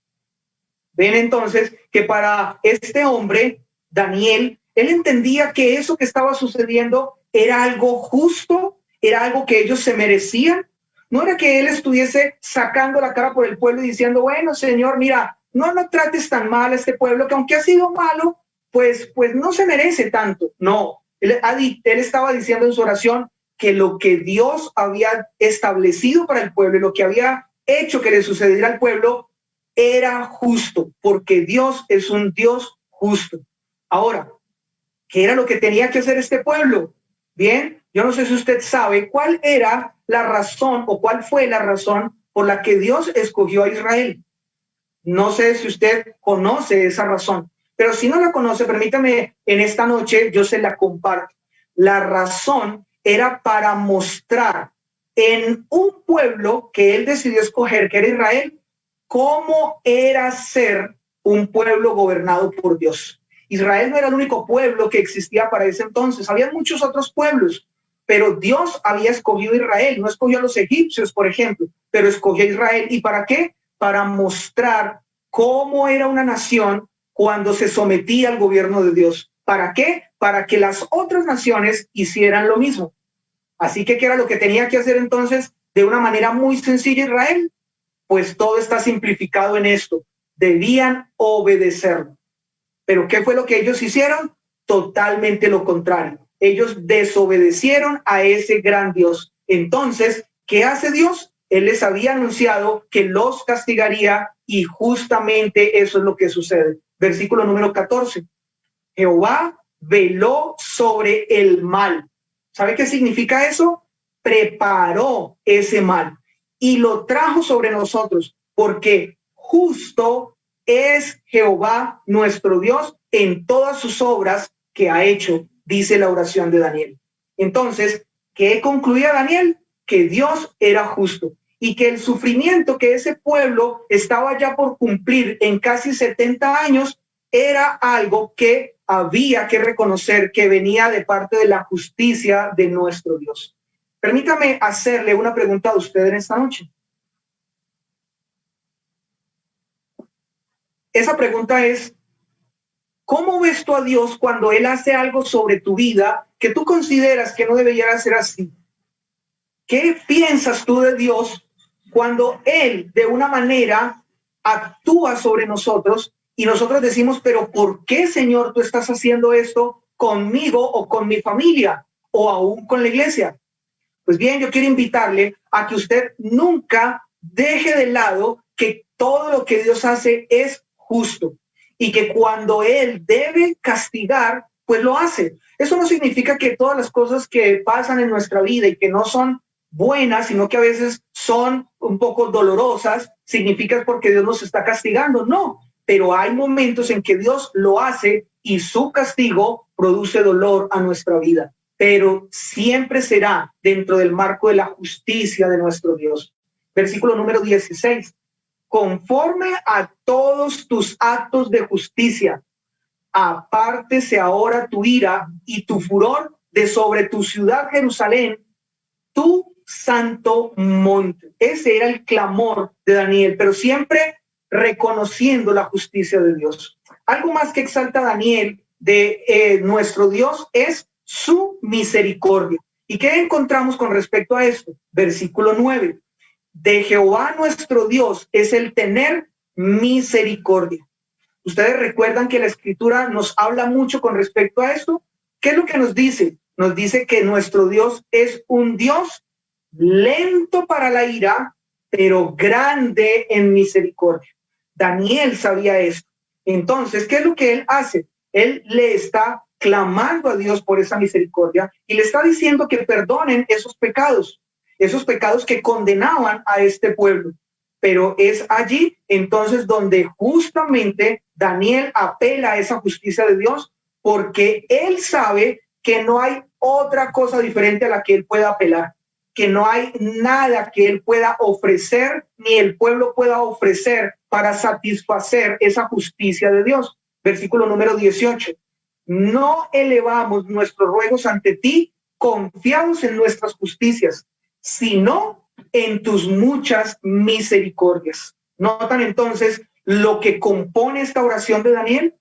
Speaker 1: Ven entonces que para este hombre, Daniel, él entendía que eso que estaba sucediendo era algo justo, era algo que ellos se merecían. No era que él estuviese sacando la cara por el pueblo y diciendo, bueno, Señor, mira, no trates tan mal a este pueblo, que aunque ha sido malo, pues no se merece tanto. No, él estaba diciendo en su oración que lo que Dios había establecido para el pueblo y lo que había hecho que le sucediera al pueblo era justo, porque Dios es un Dios justo. Ahora, ¿qué era lo que tenía que hacer este pueblo? Bien, yo no sé si usted sabe cuál era la razón o cuál fue la razón por la que Dios escogió a Israel. No sé si usted conoce esa razón, pero si no la conoce, permítame en esta noche, yo se la comparto. La razón era para mostrar en un pueblo que él decidió escoger, que era Israel, cómo era ser un pueblo gobernado por Dios. Israel no era el único pueblo que existía para ese entonces, había muchos otros pueblos, pero Dios había escogido a Israel, no escogió a los egipcios, por ejemplo, pero escogió a Israel. ¿Y para qué? Para mostrar cómo era una nación cuando se sometía al gobierno de Dios. ¿Para qué? Para que las otras naciones hicieran lo mismo. Así que, ¿qué era lo que tenía que hacer entonces de una manera muy sencilla Israel? Pues todo está simplificado en esto. Debían obedecerlo. Pero ¿qué fue lo que ellos hicieron? Totalmente lo contrario. Ellos desobedecieron a ese gran Dios. Entonces, ¿qué hace Dios? Él les había anunciado que los castigaría y justamente eso es lo que sucede. Versículo número 14. Jehová veló sobre el mal. ¿Sabe qué significa eso? Preparó ese mal y lo trajo sobre nosotros, porque justo es Jehová nuestro Dios en todas sus obras que ha hecho, dice la oración de Daniel. Entonces, ¿qué concluía Daniel? Que Dios era justo y que el sufrimiento que ese pueblo estaba ya por cumplir en casi 70 años era algo que había que reconocer que venía de parte de la justicia de nuestro Dios. Permítame hacerle una pregunta a usted en esta noche. Esa pregunta es, ¿cómo ves tú a Dios cuando Él hace algo sobre tu vida que tú consideras que no debería ser así? ¿Qué piensas tú de Dios cuando Él de una manera actúa sobre nosotros y nosotros decimos, pero ¿por qué, Señor, tú estás haciendo esto conmigo o con mi familia o aún con la iglesia? Pues bien, yo quiero invitarle a que usted nunca deje de lado que todo lo que Dios hace es justo y que cuando Él debe castigar, pues lo hace. Eso no significa que todas las cosas que pasan en nuestra vida y que no son buenas, sino que a veces son un poco dolorosas, significa porque Dios nos está castigando. No, pero hay momentos en que Dios lo hace y su castigo produce dolor a nuestra vida, pero siempre será dentro del marco de la justicia de nuestro Dios. Versículo número 16. Conforme a todos tus actos de justicia, apártese ahora tu ira y tu furor de sobre tu ciudad Jerusalén, tu santo monte. Ese era el clamor de Daniel, pero siempre reconociendo la justicia de Dios. Algo más que exalta Daniel de nuestro Dios es su misericordia. ¿Y qué encontramos con respecto a esto? Versículo 9. De Jehová nuestro Dios es el tener misericordia. Ustedes recuerdan que la Escritura nos habla mucho con respecto a esto. ¿Qué es lo que nos dice? Nos dice que nuestro Dios es un Dios lento para la ira, pero grande en misericordia. Daniel sabía esto. Entonces, ¿qué es lo que él hace? Él le está clamando a Dios por esa misericordia y le está diciendo que perdonen esos pecados que condenaban a este pueblo. Pero es allí entonces donde justamente Daniel apela a esa justicia de Dios, porque él sabe que no hay otra cosa diferente a la que él pueda apelar, que no hay nada que él pueda ofrecer, ni el pueblo pueda ofrecer para satisfacer esa justicia de Dios. Versículo número 18. No elevamos nuestros ruegos ante ti, confiados en nuestras justicias, sino en tus muchas misericordias. ¿Notan entonces lo que compone esta oración de Daniel?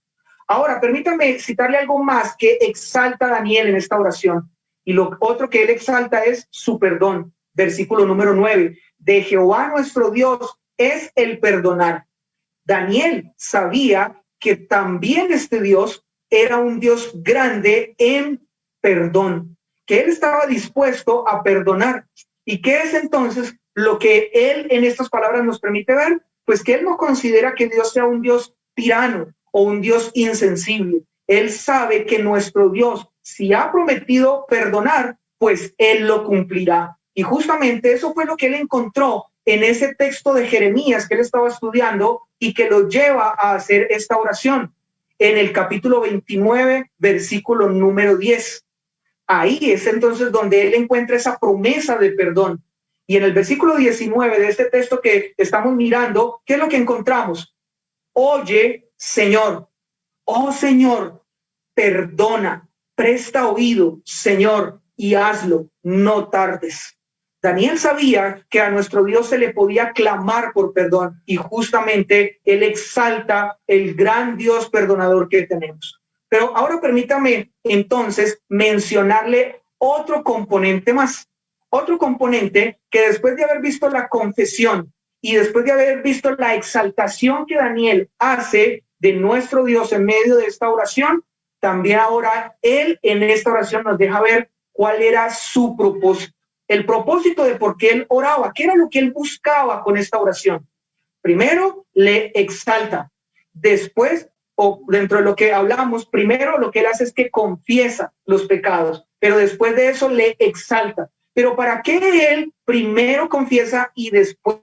Speaker 1: Ahora, permítame citarle algo más que exalta a Daniel en esta oración. Y lo otro que él exalta es su perdón. Versículo número 9. De Jehová nuestro Dios es el perdonar. Daniel sabía que también este Dios era un Dios grande en perdón, que él estaba dispuesto a perdonar. ¿Y qué es entonces lo que él en estas palabras nos permite ver? Pues que él no considera que Dios sea un Dios tirano o un Dios insensible. Él sabe que nuestro Dios, si ha prometido perdonar, pues él lo cumplirá. Y justamente eso fue lo que él encontró en ese texto de Jeremías que él estaba estudiando y que lo lleva a hacer esta oración. En el capítulo 29, versículo número 10. Ahí es entonces donde él encuentra esa promesa de perdón. Y en el versículo 19 de este texto que estamos mirando, ¿qué es lo que encontramos? Oye, Señor, oh Señor, perdona, presta oído, Señor, y hazlo, no tardes. Daniel sabía que a nuestro Dios se le podía clamar por perdón y justamente él exalta el gran Dios perdonador que tenemos. Pero ahora permítame entonces mencionarle otro componente más, otro componente que después de haber visto la confesión y después de haber visto la exaltación que Daniel hace de nuestro Dios en medio de esta oración, también ahora él en esta oración nos deja ver cuál era su propósito. El propósito de por qué él oraba, qué era lo que él buscaba con esta oración. Primero, le exalta. Después, o dentro de lo que hablamos, primero lo que él hace es que confiesa los pecados, pero después de eso le exalta. Pero ¿para qué él primero confiesa y después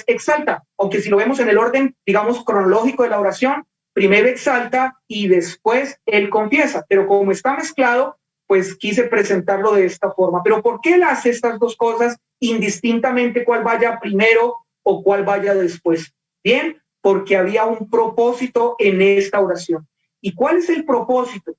Speaker 1: exalta? Aunque si lo vemos en el orden, digamos, cronológico de la oración, primero exalta y después él confiesa. Pero como está mezclado, pues quise presentarlo de esta forma. Pero ¿por qué él hace estas dos cosas indistintamente cuál vaya primero o cuál vaya después? Bien, porque había un propósito en esta oración. ¿Y cuál es el propósito?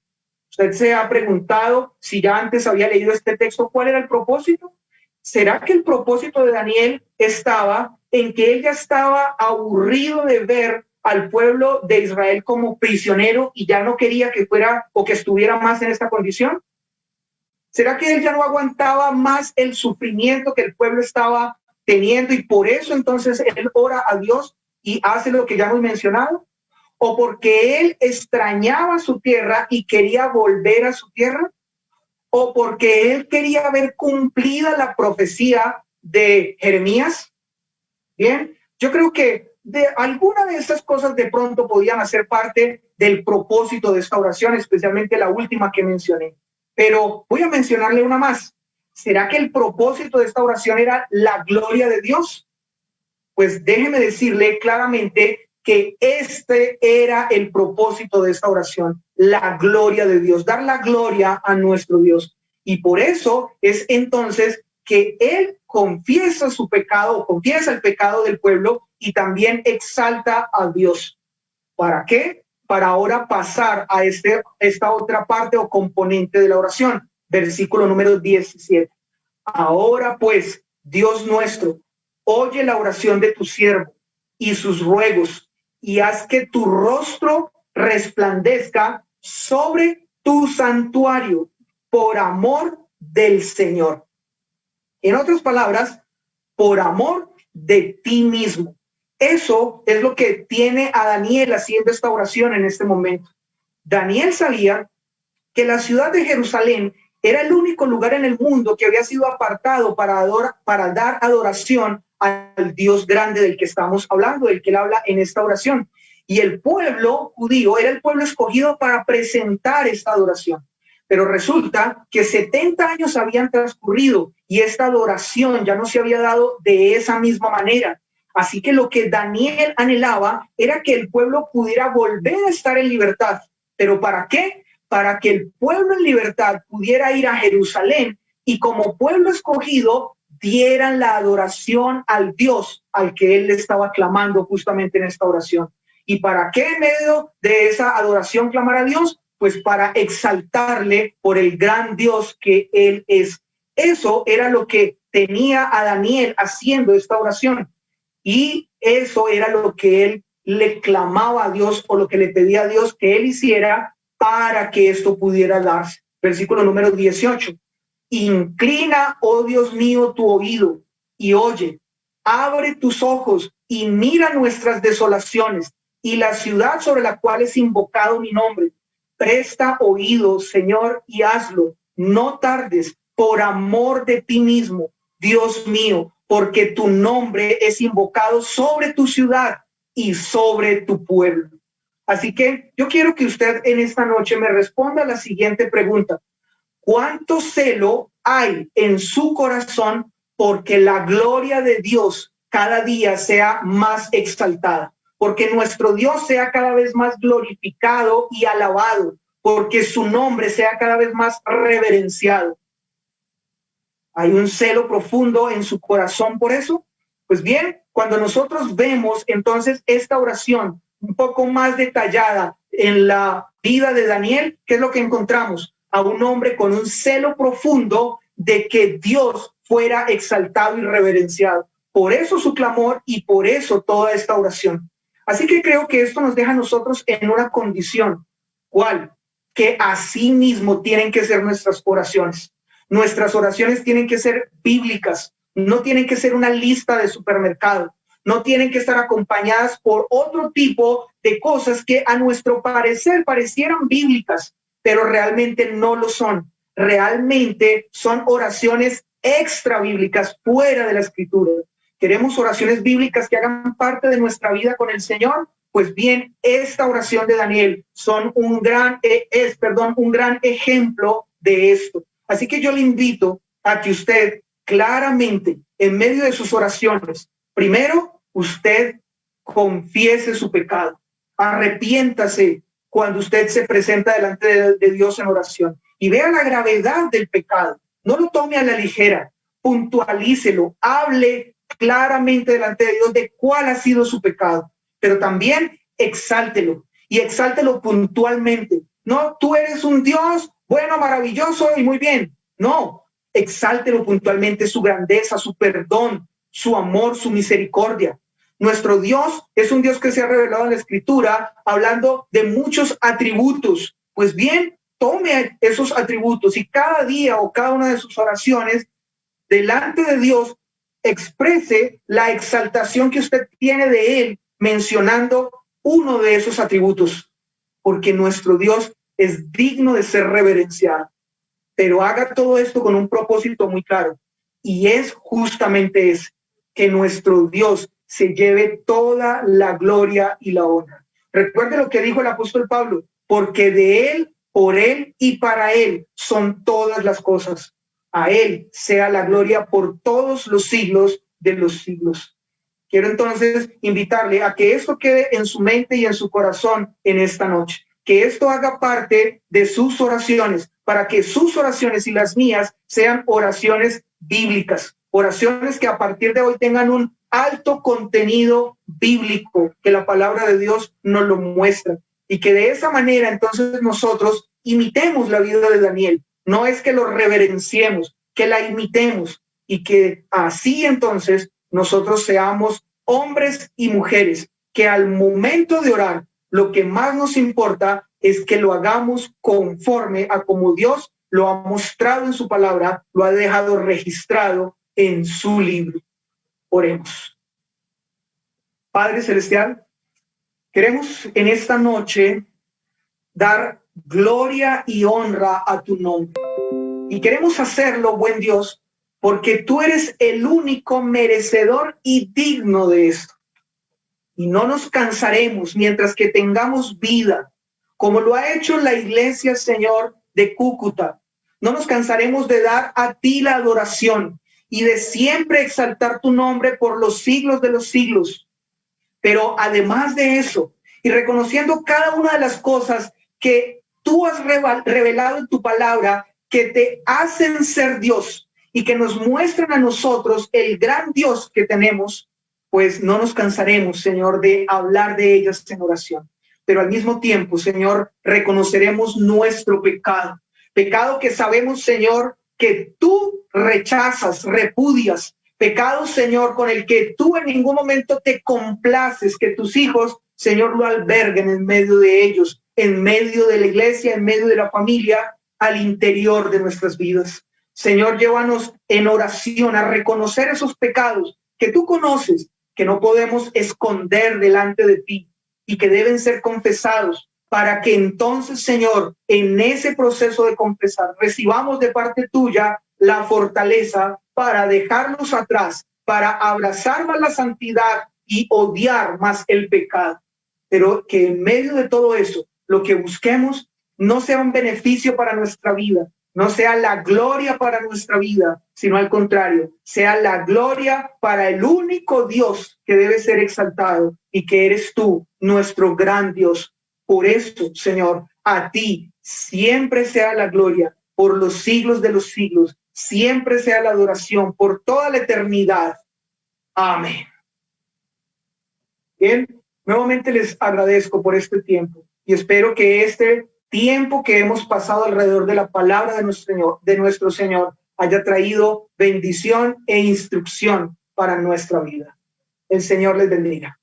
Speaker 1: Usted se ha preguntado si ya antes había leído este texto, ¿cuál era el propósito? ¿Será que el propósito de Daniel estaba en que él ya estaba aburrido de ver al pueblo de Israel como prisionero y ya no quería que fuera o que estuviera más en esta condición? ¿Será que él ya no aguantaba más el sufrimiento que el pueblo estaba teniendo y por eso entonces él ora a Dios y hace lo que ya hemos mencionado? ¿O porque él extrañaba su tierra y quería volver a su tierra? ¿O porque él quería ver cumplida la profecía de Jeremías? Bien, yo creo que de alguna de estas cosas de pronto podían hacer parte del propósito de esta oración, especialmente la última que mencioné. Pero voy a mencionarle una más. ¿Será que el propósito de esta oración era la gloria de Dios? Pues déjeme decirle claramente que este era el propósito de esta oración, la gloria de Dios, dar la gloria a nuestro Dios. Y por eso es entonces que él confiesa su pecado, confiesa el pecado del pueblo y también exalta a Dios. ¿Para qué? Para ahora pasar a esta otra parte o componente de la oración. Versículo número 17. Ahora pues, Dios nuestro, oye la oración de tu siervo y sus ruegos y haz que tu rostro resplandezca sobre tu santuario por amor del Señor. En otras palabras, por amor de ti mismo. Eso es lo que tiene a Daniel haciendo esta oración en este momento. Daniel sabía que la ciudad de Jerusalén era el único lugar en el mundo que había sido apartado para dar adoración al Dios grande del que estamos hablando, del que él habla en esta oración. Y el pueblo judío era el pueblo escogido para presentar esta adoración. Pero resulta que 70 años habían transcurrido y esta adoración ya no se había dado de esa misma manera. Así que lo que Daniel anhelaba era que el pueblo pudiera volver a estar en libertad. ¿Pero para qué? Para que el pueblo en libertad pudiera ir a Jerusalén y como pueblo escogido dieran la adoración al Dios al que él le estaba clamando justamente en esta oración. ¿Y para qué en medio de esa adoración clamar a Dios? Pues para exaltarle por el gran Dios que él es. Eso era lo que tenía a Daniel haciendo esta oración. Y eso era lo que él le clamaba a Dios o lo que le pedía a Dios que él hiciera para que esto pudiera darse. Versículo número 18. Inclina, oh Dios mío, tu oído y oye, abre tus ojos y mira nuestras desolaciones y la ciudad sobre la cual es invocado mi nombre. Presta oído, Señor, y hazlo. No tardes por amor de ti mismo, Dios mío, porque tu nombre es invocado sobre tu ciudad y sobre tu pueblo. Así que yo quiero que usted en esta noche me responda a la siguiente pregunta. ¿Cuánto celo hay en su corazón porque la gloria de Dios cada día sea más exaltada? Porque nuestro Dios sea cada vez más glorificado y alabado, porque su nombre sea cada vez más reverenciado. ¿Hay un celo profundo en su corazón por eso? Pues bien, cuando nosotros vemos entonces esta oración un poco más detallada en la vida de Daniel, ¿qué es lo que encontramos? A un hombre con un celo profundo de que Dios fuera exaltado y reverenciado. Por eso su clamor y por eso toda esta oración. Así que creo que esto nos deja a nosotros en una condición. ¿Cuál? Que así mismo tienen que ser nuestras oraciones. Nuestras oraciones tienen que ser bíblicas, no tienen que ser una lista de supermercado, no tienen que estar acompañadas por otro tipo de cosas que a nuestro parecer parecieran bíblicas, pero realmente no lo son. Realmente son oraciones extra bíblicas fuera de la escritura. ¿Queremos oraciones bíblicas que hagan parte de nuestra vida con el Señor? Pues bien, esta oración de Daniel un gran ejemplo de esto. Así que yo le invito a que usted claramente, en medio de sus oraciones, primero usted confiese su pecado, arrepiéntase cuando usted se presenta delante de Dios en oración y vea la gravedad del pecado. No lo tome a la ligera, puntualícelo, hable claramente delante de Dios de cuál ha sido su pecado, pero también exáltelo y exáltelo puntualmente. No, tú eres un Dios bueno, maravilloso y muy bien. No, exáltelo puntualmente, su grandeza, su perdón, su amor, su misericordia. Nuestro Dios es un Dios que se ha revelado en la Escritura hablando de muchos atributos. Pues bien, tome esos atributos y cada día o cada una de sus oraciones delante de Dios exprese la exaltación que usted tiene de Él mencionando uno de esos atributos, porque nuestro Dios es digno de ser reverenciado. Pero haga todo esto con un propósito muy claro, y es justamente ese, que nuestro Dios se lleve toda la gloria y la honra. Recuerde lo que dijo el apóstol Pablo, porque de Él, por Él y para Él son todas las cosas. A Él sea la gloria por todos los siglos de los siglos. Quiero entonces invitarle a que esto quede en su mente y en su corazón en esta noche, que esto haga parte de sus oraciones, para que sus oraciones y las mías sean oraciones bíblicas, oraciones que a partir de hoy tengan un alto contenido bíblico, que la palabra de Dios nos lo muestra, y que de esa manera entonces nosotros imitemos la vida de Daniel. No es que lo reverenciemos, que la imitemos, y que así entonces nosotros seamos hombres y mujeres que al momento de orar, lo que más nos importa es que lo hagamos conforme a como Dios lo ha mostrado en su palabra, lo ha dejado registrado en su libro. Oremos. Padre Celestial, queremos en esta noche dar gloria y honra a tu nombre. Y queremos hacerlo, buen Dios, porque tú eres el único merecedor y digno de esto. Y no nos cansaremos mientras que tengamos vida, como lo ha hecho la iglesia, Señor, de Cúcuta. No nos cansaremos de dar a ti la adoración y de siempre exaltar tu nombre por los siglos de los siglos. Pero además de eso, y reconociendo cada una de las cosas que tú has revelado en tu palabra, que te hacen ser Dios y que nos muestran a nosotros el gran Dios que tenemos, pues no nos cansaremos, Señor, de hablar de ellas en oración. Pero al mismo tiempo, Señor, reconoceremos nuestro pecado. Pecado que sabemos, Señor, que tú rechazas, repudias. Pecado, Señor, con el que tú en ningún momento te complaces que tus hijos, Señor, lo alberguen en medio de ellos, en medio de la iglesia, en medio de la familia, al interior de nuestras vidas. Señor, llévanos en oración a reconocer esos pecados que tú conoces, que no podemos esconder delante de ti y que deben ser confesados para que entonces, Señor, en ese proceso de confesar, recibamos de parte tuya la fortaleza para dejarnos atrás, para abrazar más la santidad y odiar más el pecado. Pero que en medio de todo eso, lo que busquemos no sea un beneficio para nuestra vida, no sea la gloria para nuestra vida, sino al contrario, sea la gloria para el único Dios que debe ser exaltado y que eres tú, nuestro gran Dios. Por eso, Señor, a ti siempre sea la gloria por los siglos de los siglos, siempre sea la adoración por toda la eternidad. Amén. Bien, nuevamente les agradezco por este tiempo y espero que este tiempo que hemos pasado alrededor de la palabra de nuestro Señor haya traído bendición e instrucción para nuestra vida. El Señor les bendiga.